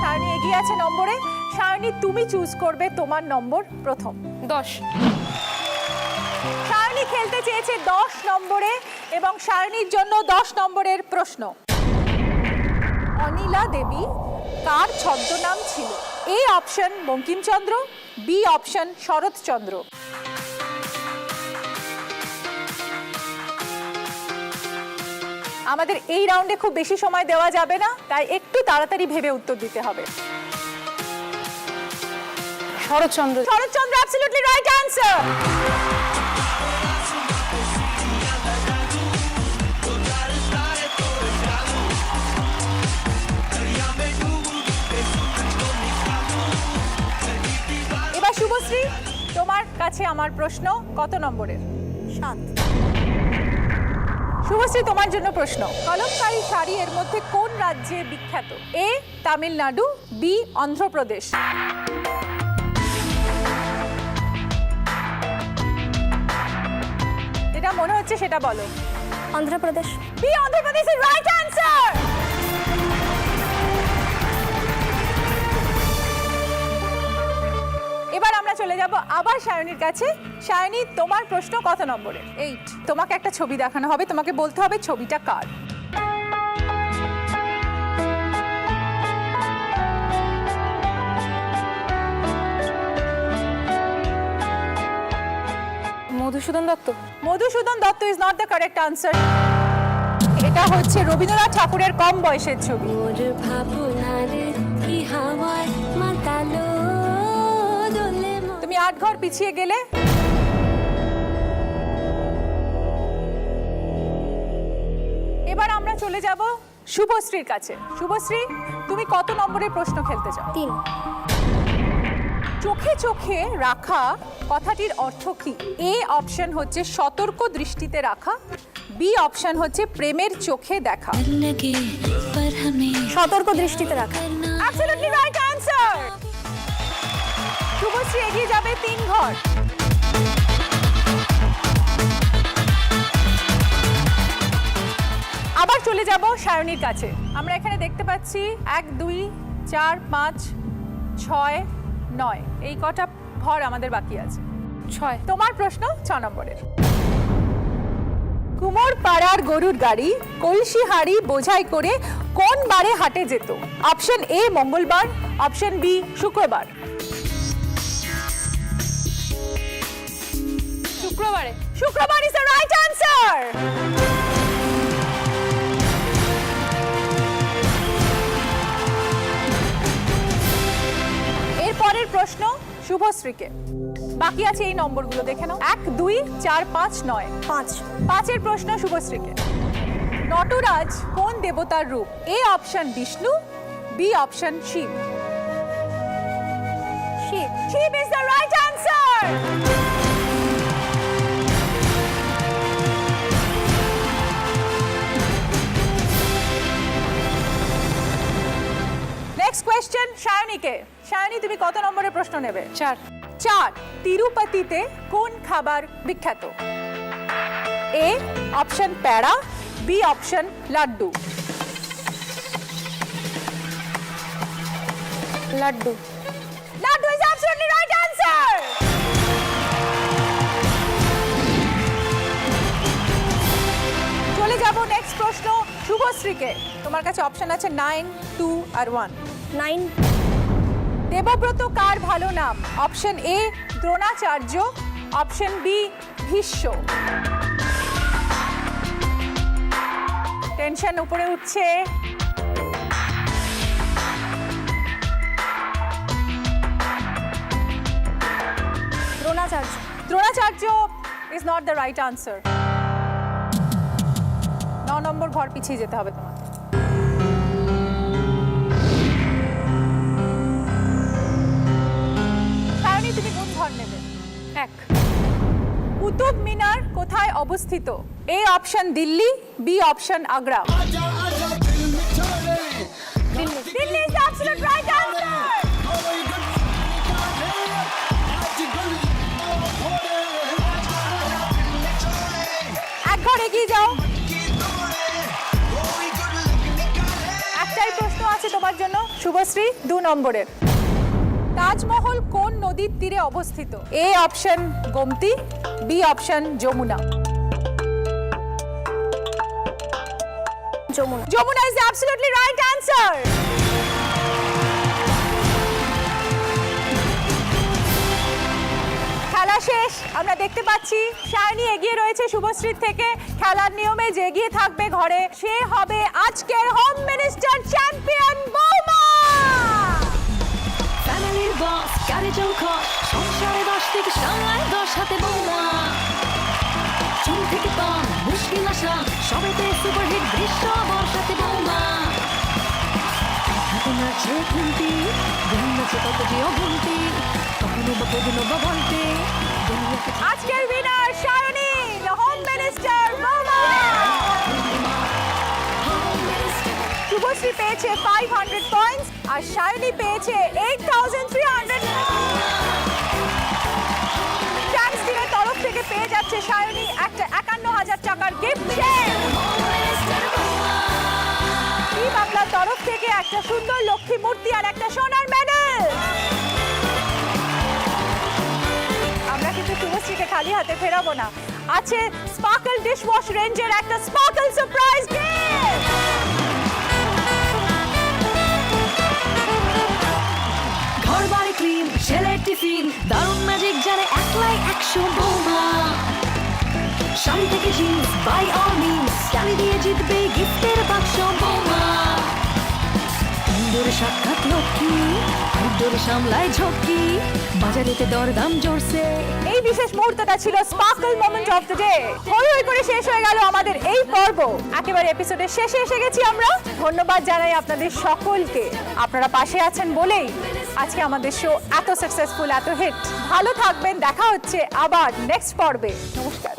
শাওনি এগিয়ে আছে নম্বরে। শাওনি, তুমি চুজ করবে তোমার নম্বর প্রথম। 10। শাওনি খেলতে চেয়েছে 10 নম্বরে এবং শাওনির জন্য 10 নম্বরের প্রশ্ন। অনিলা দেবী কার ছদ্মনাম ছিল? A option Bankimchandra, B option Saratchandra. আমাদের এই রাউন্ডে খুব বেশি সময় দেওয়া যাবে না, তাই একটু তাড়াতাড়ি ভেবে উত্তর দিতে হবে। Saratchandra. Saratchandra absolutely right answer. এবার শুভশ্রী, তোমার কাছে আমার প্রশ্ন কত নম্বরের? 7। শুভশ্রী, তোমার জন্য প্রশ্ন। কলমকারী শাড়ি এর মধ্যে কোন রাজ্যে বিখ্যাত? A Tamil Nadu, B Andhra Pradesh. যেটা মনে হচ্ছে সেটা বলো। Andhra Pradesh. B Andhra Pradesh is right answer. এবার আমরা চলে যাব আবার সায়নীর কাছে। সায়নী, তোমার প্রশ্ন কত নম্বরে? 8। তোমাকে একটা ছবি দেখানো হবে, তোমাকে বলতে হবে ছবিটা কার। Madhusudan Dutta. Madhusudan Dutta is not the correct answer. এটা হচ্ছে রবীন্দ্রনাথ ঠাকুরের কম বয়সের ছবি। মোর ভাবনার কি হাওয়ায় মাতালো দোলে মন। তুমি 8 ঘর পিছিয়ে গেলে। এবার আমরা চলে যাব শুভশ্রীর কাছে। শুভশ্রী, তুমি কত নম্বরের প্রশ্ন খেলতে চাও? 3। চোখে চোখে রাখা কথাটির অর্থ কি? এ অপশন হচ্ছে সতর্ক দৃষ্টিতে রাখা, বি অপশন হচ্ছে প্রেমের চোখে দেখা। लगे पर हमें সতর্ক দৃষ্টিতে রাখা। Absolutely right answer. শুভশ্রী এগিয়ে যাবে 3 ঘর। আবার চলে যাব সায়নীর কাছে। আমরা এখানে দেখতে পাচ্ছি 1 2 4 5 6 9, এই কটা ঘর আমাদের বাকি আছে। 6। তোমার প্রশ্ন 6 নম্বরের। কুমোর পাড়ার গরুর গাড়ি কলসি হাড়ি বোঝাই করে কোন বারে হাটে যেত? অপশন এ মঙ্গলবার, অপশন বি শুক্রবার। শুক্রবারে। শুক্রবার ইজ দ্য রাইট অ্যানসার। এর পরের প্রশ্ন শুভশ্রীকে। বাকি আছে এই নম্বরগুলো দেখে নাও। 1 2 4 5 9। 5 এর প্রশ্ন শুভশ্রীকে। নটরাজ কোন দেবতার রূপ? A option Vishnu, B option Shiva. Shiva. Shiva is the right answer. Next question সায়নীকে। সায়নী, তুমি কত নম্বরের প্রশ্ন নেবে? 4। 4। তিরুপতিতে কোন খাবার বিখ্যাত? A option peda, B option laddu. Laddu. Laddu is absolutely right answer. চলে যাব নেক্সট প্রশ্ন শুভশ্রীকে। তোমার কাছে অপশন আছে 9 2 আর 1। 9। দেবব্রত কার ভালো নাম? Option A Dronacharya, option B Bhishma. Tension উপরে উঠছে। Dronacharya. Dronacharya is not the right answer. 9 number ঘর পিছিয়ে যেতে হবে তোমার। সায়নী, তুমি কোন ঘর নেবে? 1। কুতুব মিনার কোথায় অবস্থিত? A option Delhi, B option Agra. Delhi is the absolute right answer. এক ঘর এগিয়ে যাও। একটাই প্রশ্ন আছে তোমার জন্য শুভশ্রী, 2 নম্বরের। তাজমহল কোন নদীর তীরে অবস্থিত? A option Gomti, B option Yamuna. Yamuna. Yamuna is absolutely right answer. খেলা শেষ। আমরা দেখতে পাচ্ছি সায়নী এগিয়ে রয়েছে শুভশ্রীর থেকে। খেলার নিয়মে যে এগিয়ে থাকবে ঘরে সে হবে আজকের হোম মিনিস্টার চ্যাম্পিয়ন বৌমা। ফ্যামিলির বস গাড়ি চৌখা সংসারে 10 থেকে সামলায় 10 হাতে বৌমা। চুল থেকে পান মুশকিল আসা সবেতে সুপারহিট গ্রীষ্ম বর্ষাতে বৌমা। হাতে নাচে ঘুমটি ঘুম নাচে কত যে অঘুমটি কখনো বা কখনো বা বলতে আজকের উইনার সায়নী, হোম মিনিস্টার বৌমা। শুভশ্রী পেয়েছে 500 পয়েন্টস আর সায়নী পেয়েছে 8300। ট্যাক্স টিমের তরফ থেকে পেয়ে যাচ্ছে সায়নী একটা 51 থেকে একটা সুন্দর লক্ষ্মী মূর্তি আর একটা সোনার মেডেল। আমরা কিন্তু শুভশ্রীকে খালি হাতে ফেরাবো না, আছে স্পার্কল ডিশওয়াশ রেঞ্জের একটা স্পার্কল সারপ্রাইজ গিফট। ঘর বাড়ি ক্লিন, ছেলের টিফিন, দারুণ ম্যাজিক জানে একলাই 100 বৌমা। শাড়ি থেকে জিন্স, বাই অল মিনস, চালি দিয়ে জিতবে গিফটের বাক্স বৌমা। ইনডোরে সাক্ষাৎ লক্ষ্মী, আউটডোরে সামলায় ঝক্কি, বাজারেতে দরদাম জোরসে। এই বিশেষ মুহূর্তটা ছিল sparkle moment of the day. হই হই করে শেষ হয়ে গেল আমাদের এই পর্ব। একেবারে এপিসোডের শেষে এসে গেছি আমরা। ধন্যবাদ জানাই আপনাদের সকলকে, আপনারা পাশে আছেন বলেই আজকে আমাদের শো এত সাকসেসফুল, এত হিট। ভালো থাকবেন, দেখা হচ্ছে আবার নেক্সট পর্বে। নমস্কার।